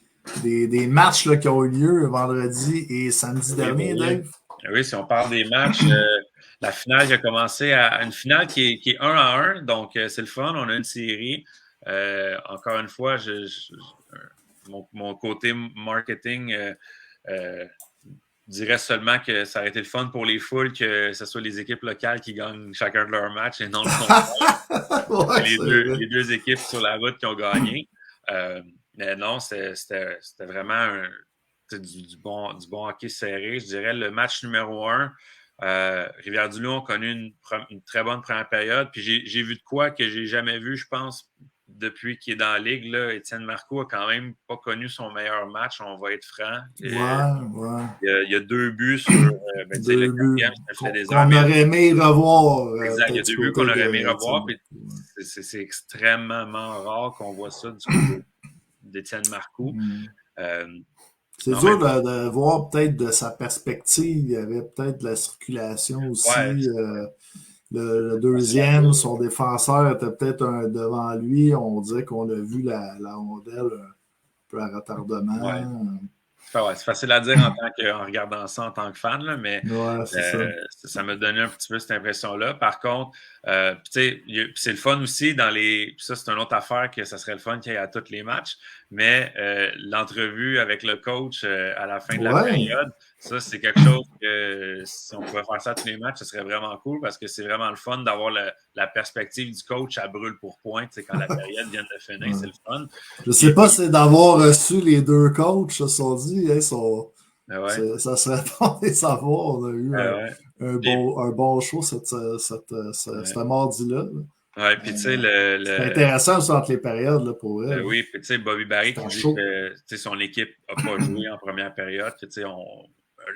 matchs là, qui ont eu lieu vendredi et samedi dernier, Dave? Oui, si on parle des matchs, la finale qui a commencé à une finale qui est 1-1, donc c'est le fun, on a une série. Encore une fois, mon côté marketing dirais seulement que ça aurait été le fun pour les foules que ce soit les équipes locales qui gagnent chacun de leurs matchs et non le contraire. Ouais, les deux équipes sur la route qui ont gagné. Mais non, c'était vraiment du bon hockey serré. Je dirais le match numéro 1. Rivière-du-Loup ont connu une très bonne première période. Puis j'ai vu de quoi que j'ai jamais vu, je pense, depuis qu'il est dans la ligue. Là, Étienne Marcoux a quand même pas connu son meilleur match, on va être franc. Il y a 2 buts sur le quatrième, ça fait des heures. On aurait aimé revoir. Exact, il y a 2 buts qu'on aurait aimé revoir. Puis c'est extrêmement rare qu'on voit ça du côté d'Étienne Marcoux. C'est dur de voir peut-être de sa perspective. Il y avait peut-être de la circulation aussi. Ouais, le deuxième, son défenseur était peut-être devant lui. On dirait qu'on a vu la rondelle un peu à retardement. Ouais, c'est facile à dire en regardant ça en tant que fan, là, mais ça m'a donné un petit peu cette impression-là. Par contre, c'est le fun aussi dans les. Ça, c'est une autre affaire que ça serait le fun qu'il y ait à tous les matchs. Mais l'entrevue avec le coach à la fin de la période, ça, c'est quelque chose que si on pouvait faire ça à tous les matchs, ce serait vraiment cool parce que c'est vraiment le fun d'avoir la perspective du coach à brûle pour point. Quand la période vient de finir, c'est le fun. Je sais pas si c'est d'avoir reçu les 2 coachs, se sont dit, ça serait bon de savoir. On a eu un bon show ce mardi-là. Oui, puis tu sais, c'est intéressant aussi entre les périodes, là, pour elle. Oui, puis tu sais, Bobby Barry qui dit que son équipe n'a pas joué en première période, que tu sais,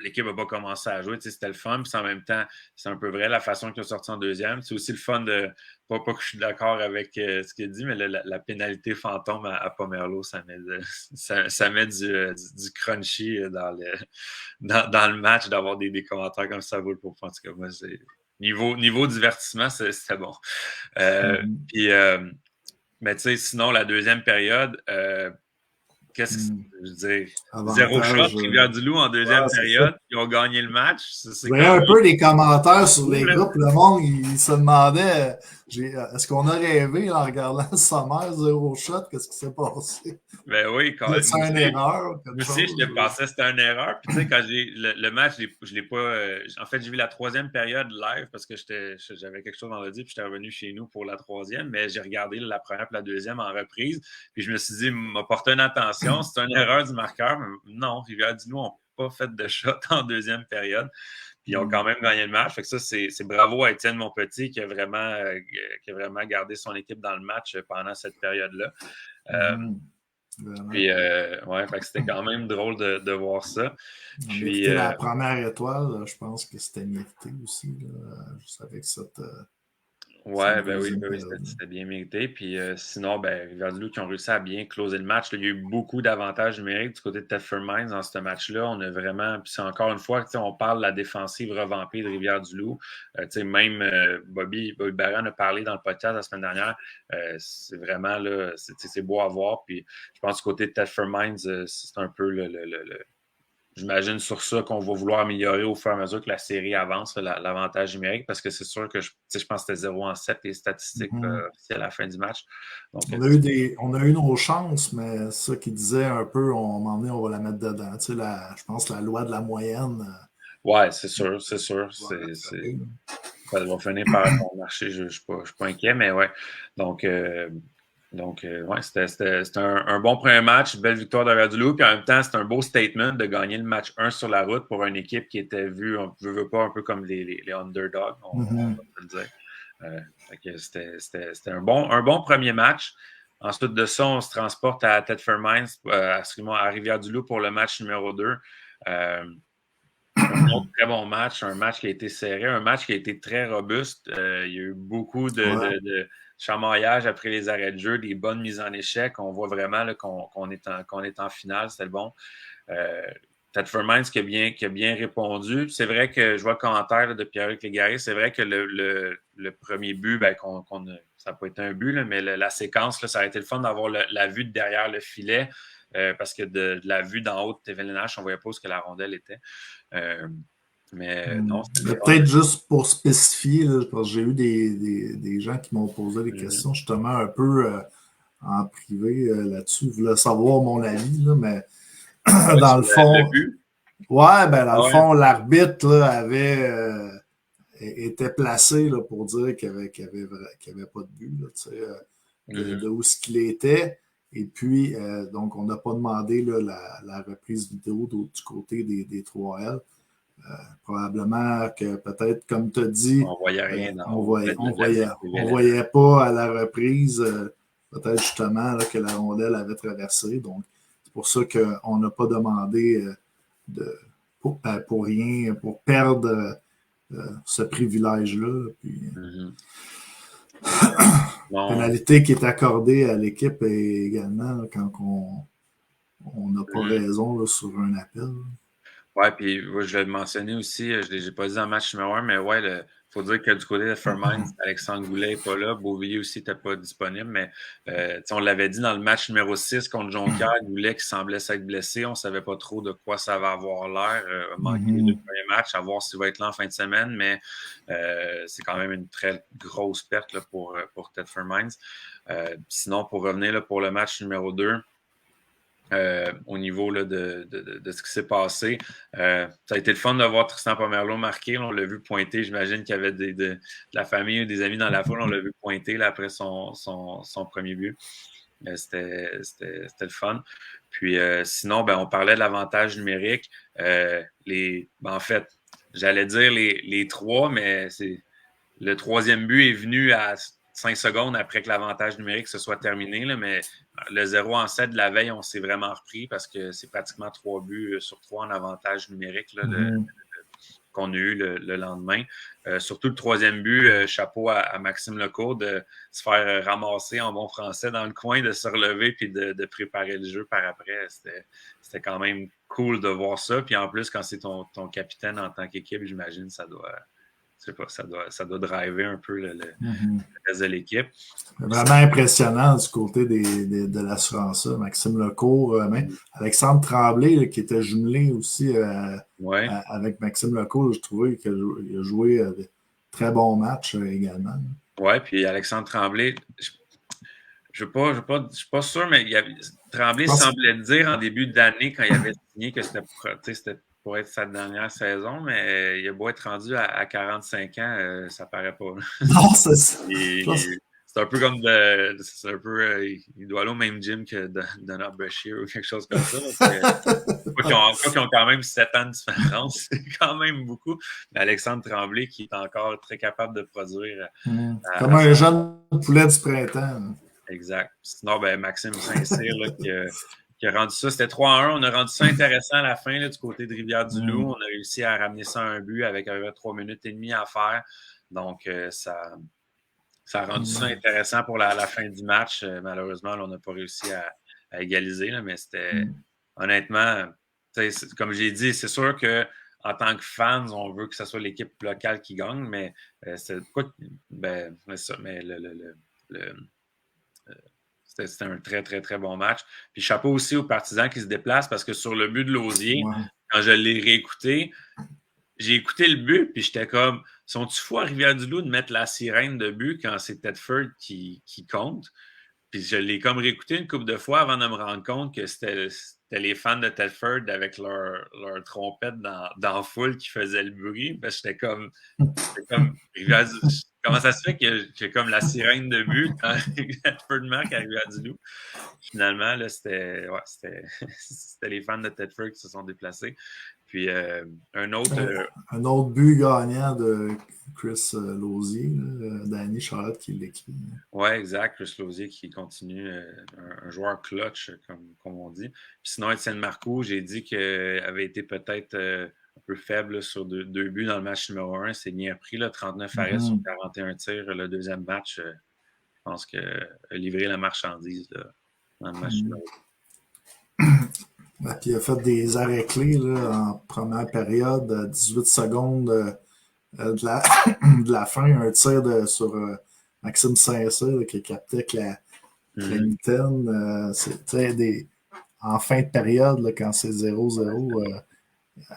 l'équipe n'a pas commencé à jouer, tu sais, c'était le fun, puis en même temps, c'est un peu vrai la façon qu'il a sorti en deuxième. C'est aussi le fun de, pas que je suis d'accord avec ce qu'il dit, mais la pénalité fantôme à Pomerleau, ça met du crunchy dans le match, d'avoir des commentaires comme ça vaut le pour. En tout cas, moi, c'est... Niveau divertissement, c'était bon. Puis, mais tu sais, sinon, la deuxième période, qu'est-ce que je veux dire? Zéro shot, Rivière-du-Loup en deuxième période. Ils ont gagné le match. Il y avait un peu des commentaires sur les groupes. Le monde, il se demandait est-ce qu'on a rêvé en regardant le sommaire, zéro shot? Qu'est-ce qui s'est passé? Ben oui, quand même. C'est une erreur. Moi aussi, je pensais que c'était une erreur. Puis tu sais, quand j'ai le match, je l'ai pas. En fait, j'ai vu la troisième période live parce que j'avais quelque chose vendredi, puis j'étais revenu chez nous pour la troisième, mais j'ai regardé la première et la deuxième en reprise. Puis je me suis dit, m'a porté une attention, c'est une erreur du marqueur. Mais non, Rivière-du-Loup n'a pas fait de shot en deuxième période. Puis ils ont quand même gagné le match. Fait que ça, c'est bravo à Étienne Monpetit qui a vraiment gardé son équipe dans le match pendant cette période-là. Puis, fait que c'était quand même drôle de voir ça. Puis, la première étoile, là, je pense que c'était mérité aussi, là, juste avec cette. C'était bien mérité. Puis sinon, Rivière-du-Loup qui ont réussi à bien closer le match. Là, il y a eu beaucoup d'avantages numériques du côté de Thetford Mines dans ce match-là. On a vraiment, puis c'est encore une fois, on parle de la défensive revampée de Rivière-du-Loup. Même Bobby Barron a parlé dans le podcast la semaine dernière. C'est vraiment, là, c'est beau à voir. Puis je pense du côté de Thetford Mines, c'est un peu j'imagine sur ça qu'on va vouloir améliorer au fur et à mesure que la série avance, l'avantage numérique, parce que c'est sûr que je pense que c'était 0-7 les statistiques officielles à la fin du match. Donc, on a eu nos chances, mais ça qui disait un peu, on va la mettre dedans. Tu sais, je pense la loi de la moyenne. Ouais, c'est sûr. Ça va finir par marcher, je ne suis pas inquiet, mais ouais. Donc, c'était un bon premier match, belle victoire de Rivière-du-Loup, puis en même temps, c'est un beau statement de gagner le match 1 sur la route pour une équipe qui était vue, on ne veut pas un peu comme les underdogs, on va le dire. C'était un bon premier match. Ensuite de ça, on se transporte à Thetford Mines, à Rivière-du-Loup pour le match numéro 2. Un autre très bon match, un match qui a été serré, un match qui a été très robuste. Il y a eu beaucoup de chamaillage après les arrêts de jeu, des bonnes mises en échec. On voit vraiment là, qu'on est en finale, c'était le bon. Thetford Mines qui a bien répondu. C'est vrai que je vois le commentaire là, de Pierre-Luc Légaré. C'est vrai que le premier but, ça n'a pas été un but, là, mais la séquence, là, ça a été le fun d'avoir la vue de derrière le filet. Parce que de la vue d'en haut de TVLNH, on ne voyait pas où que la rondelle était. Mais non, peut-être juste pour spécifier, là, parce que j'ai eu des gens qui m'ont posé des questions justement un peu en privé là-dessus. Ils voulaient savoir mon avis, là, mais dans le fond. Ouais, ben dans le fond, l'arbitre là, était placé là, pour dire qu'il n'y avait pas de but là, de où ce qu'il était. Et puis, donc, on n'a pas demandé là, la reprise vidéo du côté des 3L. Probablement que peut-être, comme tu as dit, on voyait rien. On voyait pas à la reprise, peut-être justement là, que la rondelle avait traversé. Donc, c'est pour ça qu'on n'a pas demandé pour rien, pour perdre ce privilège-là. Puis, pénalité qui est accordée à l'équipe également là, quand on n'a pas raison là, sur un appel. Oui, puis je l'ai mentionné aussi, je ne l'ai pas dit dans le match numéro 1, mais ouais, il faut dire que du côté de Fermine, Alexandre Goulet n'est pas là, Beauvillier aussi n'était pas disponible, mais on l'avait dit dans le match numéro 6 contre Jonquière, Goulet qui semblait s'être blessé, on ne savait pas trop de quoi ça va avoir l'air, manquer les 2 premiers matchs, à voir s'il va être là en fin de semaine, mais c'est quand même une très grosse perte là, pour Ted Fermine. Sinon, pour revenir là, pour le match numéro 2, au niveau là, de ce qui s'est passé. Ça a été le fun de voir Tristan Pomerleau marquer. Là, on l'a vu pointer. J'imagine qu'il y avait de la famille ou des amis dans la foule. On l'a vu pointer là, après son premier but. C'était le fun. Puis sinon, on parlait de l'avantage numérique. En fait, j'allais dire les 3, mais le 3e but est venu à 5 secondes après que l'avantage numérique se soit terminé, là, mais le 0-7 de la veille, on s'est vraiment repris parce que c'est pratiquement 3 buts sur 3 en avantage numérique là, qu'on a eu le lendemain. Surtout le 3e but, chapeau à Maxime Lecourt de se faire ramasser en bon français dans le coin, de se relever puis de préparer le jeu par après. C'était quand même cool de voir ça. Puis en plus, quand c'est ton capitaine en tant qu'équipe, j'imagine ça doit... Je sais pas, ça doit driver un peu le reste de l'équipe. Vraiment impressionnant du côté de l'assurance. Maxime Lecourt, Alexandre Tremblay, là, qui était jumelé aussi avec Maxime Lecourt, je trouvais qu'il a joué de très bons matchs également. Oui, puis Alexandre Tremblay, je ne suis pas sûr, mais Tremblay semblait dire en début d'année, quand il avait signé, que c'était pour être sa dernière saison, mais il a beau être rendu à 45 ans, ça paraît pas. Non, c'est ça. C'est un peu comme il doit aller au même gym que Donald Brashear ou quelque chose comme ça. Ils ont quand même 7 ans de différence. C'est quand même beaucoup. Mais Alexandre Tremblay qui est encore très capable de produire. Comme un jeune poulet du printemps. Exact. Sinon, Maxime Saint-Cyr qui a rendu ça. C'était 3-1. On a rendu ça intéressant à la fin là, du côté de Rivière-du-Loup. On a réussi à ramener ça à un but avec 3 minutes et demie à faire. Donc, ça a rendu ça intéressant pour la fin du match. Malheureusement, là, on n'a pas réussi à égaliser, là, mais c'était honnêtement, comme j'ai dit, c'est sûr qu'en tant que fans, on veut que ce soit l'équipe locale qui gagne, mais c'est ça. Mais c'était un très, très, très bon match. Puis chapeau aussi aux partisans qui se déplacent parce que sur le but de Lausier, quand je l'ai réécouté, j'ai écouté le but, puis j'étais comme, sont-tu fous à Rivière-du-Loup de mettre la sirène de but quand c'est Tedford qui compte? Puis je l'ai comme réécouté une couple de fois avant de me rendre compte que c'était les fans de Tedford avec leur trompette dans la foule qui faisaient le bruit. Ben, j'étais comme comment ça se fait que j'ai comme la sirène de but quand Tedford marque à Rivière-du-Loup? Finalement, là, c'était les fans de Tedford qui se sont déplacés. Puis un autre but gagnant de Chris Lausier, Danny Charlotte qui l'écrit. Oui, exact. Chris Lausier qui continue, un joueur clutch, comme on dit. Puis sinon, Étienne Marcoux, j'ai dit qu'il avait été peut-être un peu faible sur deux buts dans le match numéro 1. C'est bien pris, là, 39 arrêts sur 41 tirs. Le deuxième match, je pense qu'il a livré la marchandise là, dans le match numéro 1. Puis il a fait des arrêts clés là, en première période, à 18 secondes de la fin, un tir sur Maxime Saint-Cyr qui captait avec la mitaine. En fin de période, là, quand c'est 0-0,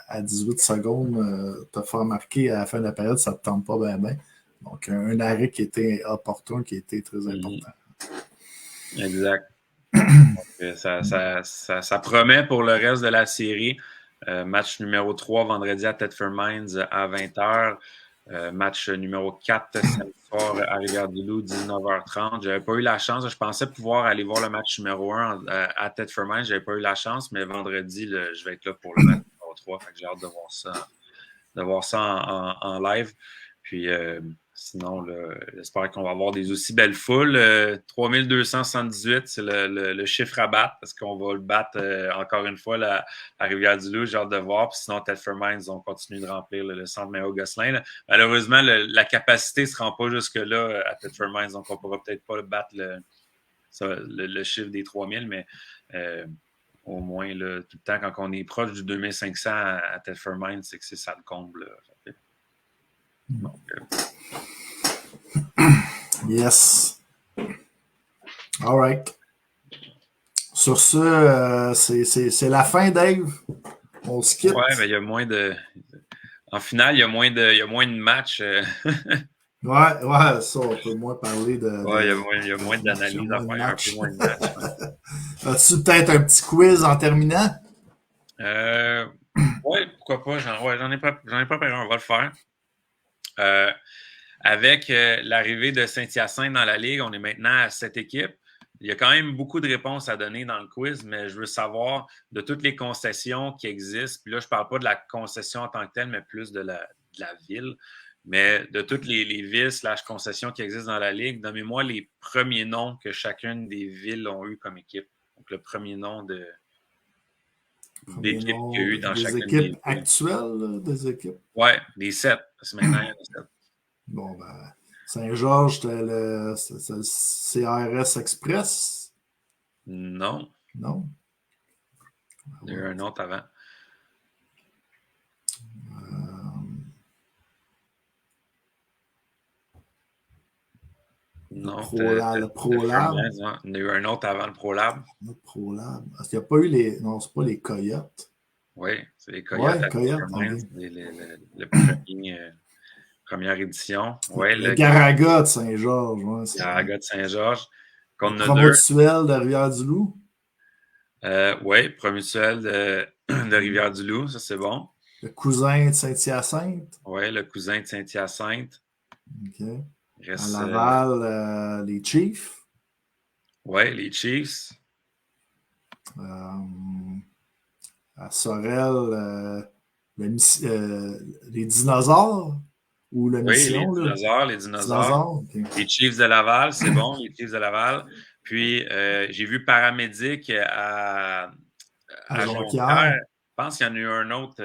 à 18 secondes, te faire marquer à la fin de la période, ça ne te tente pas bien. Donc, un arrêt qui était opportun, qui était très important. Exact. Donc, ça promet pour le reste de la série. Match numéro 3, vendredi à Thetford Mines à 20h. Match numéro 4, samedi soir à Rivière-du-Loup, 19h30. Je n'avais pas eu la chance. Je pensais pouvoir aller voir le match numéro 1 à Thetford Mines. Je n'avais pas eu la chance, mais vendredi, je vais être là pour le match numéro 3. Fait que j'ai hâte de voir ça en live. Puis sinon, là, j'espère qu'on va avoir des aussi belles foules. 3278, c'est le chiffre à battre parce qu'on va le battre encore une fois là, à Rivière-du-Loup. J'ai hâte de voir. Puis sinon, Thetford Mines, on continue de remplir le centre Mayo-Gosselin. Malheureusement, la capacité ne se rend pas jusque-là à Thetford Mines. Donc, on ne pourra peut-être pas battre le chiffre des 3000, mais au moins, là, tout le temps, quand on est proche du 2500 à Thetford Mines, c'est que c'est ça le comble. Donc, Yes. All right. Sur ce, c'est la fin, Dave. On se quitte. Ouais, mais il y a moins de. En finale, il y a moins de matchs. Ouais, ça, on peut moins parler de. Ouais, il y a moins d'analyse à faire, un peu moins de matchs. Ouais. As-tu peut-être un petit quiz en terminant? Oui, pourquoi pas. J'en ai préparé un, on va le faire. Avec l'arrivée de Saint-Hyacinthe dans la Ligue, on est maintenant à 7 équipes. Il y a quand même beaucoup de réponses à donner dans le quiz, mais je veux savoir de toutes les concessions qui existent. Puis là, je ne parle pas de la concession en tant que telle, mais plus de la ville. Mais de toutes les villes / concessions qui existent dans la Ligue, nommez-moi les premiers noms que chacune des villes ont eu comme équipe. Donc, le premier nom d'équipe qu'il y a eu dans chacune des villes. Des équipes actuelles, là, des équipes? Oui, des 7. Parce que maintenant, il y en a 7. Bon, ben, Saint-Georges, c'était le CRS Express? Non. Non? Il y a eu un autre avant. Non. Le ProLab. Il y a eu un autre avant le ProLab. Le ProLab. Parce qu'il n'y a pas eu les. Non, c'est pas les Coyotes. Oui, c'est les Coyotes. Ouais, Coyotes. Le première édition. Ouais, le Garaga de Saint-Georges. Ouais, Garaga de Saint-Georges. Le Promotuel de Rivière-du-Loup. Oui, Promotuel de Rivière-du-Loup, ça c'est bon. Le cousin de Saint-Hyacinthe. Oui, le cousin de Saint-Hyacinthe. OK. À Laval, les Chiefs. Oui, les Chiefs. À Sorel, les dinosaures. Ou la mission, les dinosaures. Okay. Les Chiefs de Laval, c'est bon, les Chiefs de Laval. Puis, j'ai vu Paramédic à Jonquière. Je pense qu'il y en a eu un autre.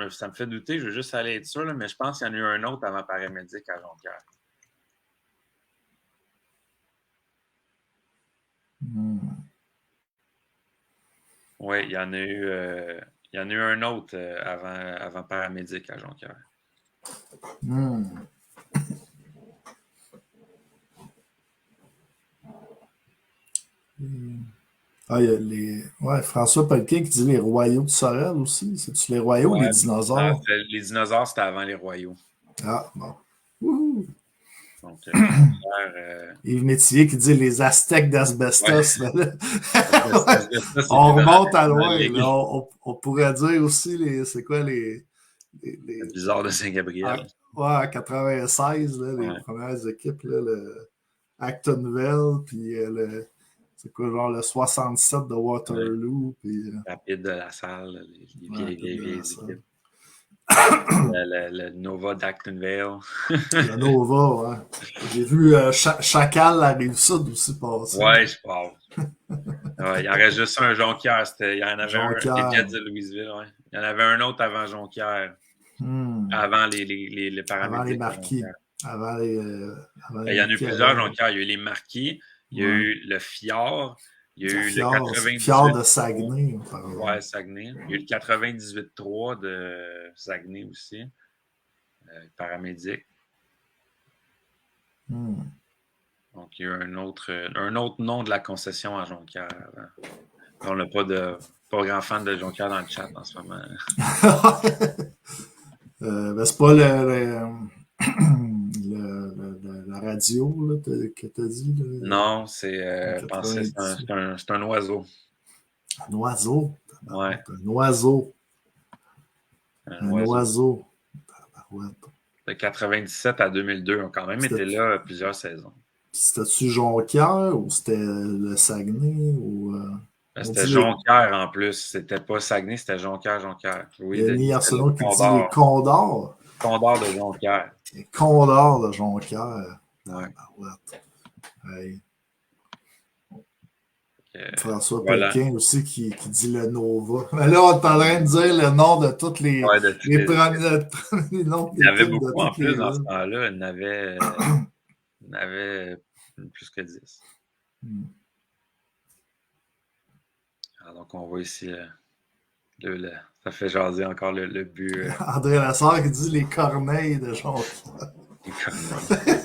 Ça me fait douter, je veux juste aller être sûr, là, mais je pense qu'il y en a eu un autre avant Paramédic à Jonquière. Oui, il y en a eu un autre avant Paramédic à Jonquière. Il y a François Pellequin qui dit les royaux de Sorel aussi. C'est-tu les royaux ou les dinosaures? Les dinosaures, c'était avant les royaux. Ah, bon. Wouhou! Donc, Yves Métivier qui dit les Aztèques d'asbestos. Ouais. On remonte à loin. On pourrait dire aussi c'est quoi les Bizarre de Saint-Gabriel. En 96, là, les premières équipes, là, le Actonville, puis c'est quoi, genre le 67 de Waterloo. Puis, Rapide de la salle, les vieilles équipes. Le Nova d'Actonville. Le Nova, ouais. J'ai vu Chacal la Rive-Sud aussi passer. Ouais, je parle. Il en reste juste un Jonquière. Il y en avait un de Louisville. Ouais. Il y en avait un autre avant Jonquière. Avant les Paramédics. Avant les Marquis. Il y en a eu plusieurs Jonquière. Il y a eu les Marquis. Il y a eu le Fjord. Il y a eu le 98. Fjord de Saguenay. Ouais, Saguenay. Il y a eu le 98-3 de Saguenay aussi. Paramédic. Donc, il y a eu un autre nom de la concession à Jonquière. On n'a pas grand fan de Jonquière dans le chat en ce moment. C'est pas la radio là, que tu as dit. Là, non, c'est un oiseau. Un oiseau? Ouais. Un oiseau. Un oiseau. De 97 à 2002, ont quand même été là plusieurs saisons. C'était-tu Jonquière ou c'était le Saguenay? C'était Jonquière en plus. C'était pas Saguenay, c'était Jonquière. Oui, il y a Denis Arsenault qui dit les Condors. Condors de Jonquière. Les Condors de Jonquière. Ouais. Hey. François Pékin aussi qui dit le Nova. Mais là, on est en train de dire le nom de toutes les, les premiers noms. Il y avait beaucoup en plus dans ce temps-là. Il y en avait plus que 10. Alors, donc, on voit ici ça fait jaser encore le but. André Lassard qui dit les corneilles de Jonquière. Les corneilles.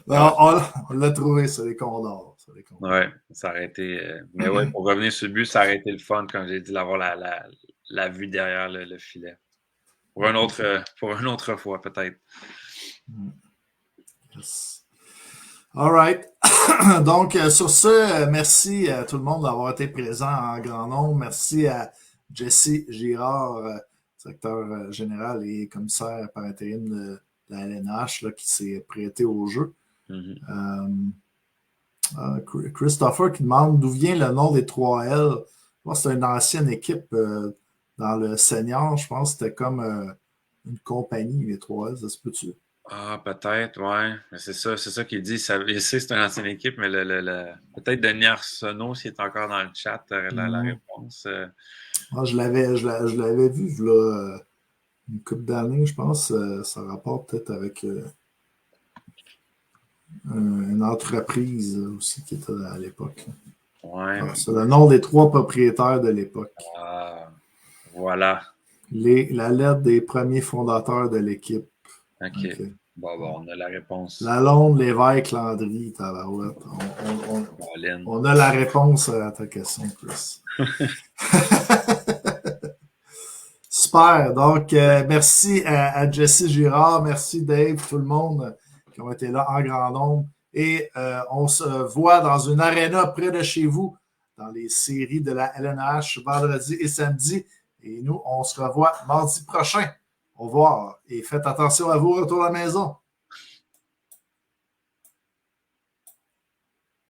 On l'a trouvé, c'est les Condors. Oui, ça aurait été. Mais oui, pour revenir sur le but, ça aurait été le fun quand j'ai dit d'avoir la vue derrière le filet. Pour une autre fois, peut-être. Yes. All right. Donc, sur ce, merci à tout le monde d'avoir été présent en grand nombre. Merci à Jesse Girard, directeur général et commissaire par intérim de la LNH, là, qui s'est prêté au jeu. Christopher qui demande d'où vient le nom des 3L. Moi, c'est une ancienne équipe dans le senior. Je pense que c'était comme une compagnie, les 3L, ça se peut-tu? Ah, peut-être, ouais. Mais c'est ça qu'il dit. Il sait que c'est une ancienne équipe, mais peut-être Denis Arsenault, s'il est encore dans le chat, la réponse. Je l'avais vu là, une couple d'années, je pense. Ça rapporte peut-être avec une entreprise aussi qui était à l'époque. Ouais. C'est le nom des 3 propriétaires de l'époque. Ah, voilà. La lettre des premiers fondateurs de l'équipe. OK. Bon, on a la réponse. Lalonde, Lévesque, Landry, tabarouette. On a la réponse à ta question, Chris. Super. Donc, merci à Jesse Girard. Merci Dave, tout le monde qui ont été là en grand nombre. Et on se voit dans une aréna près de chez vous dans les séries de la LNH vendredi et samedi. Et nous, on se revoit mardi prochain. Au revoir et faites attention à vous, retour à la maison.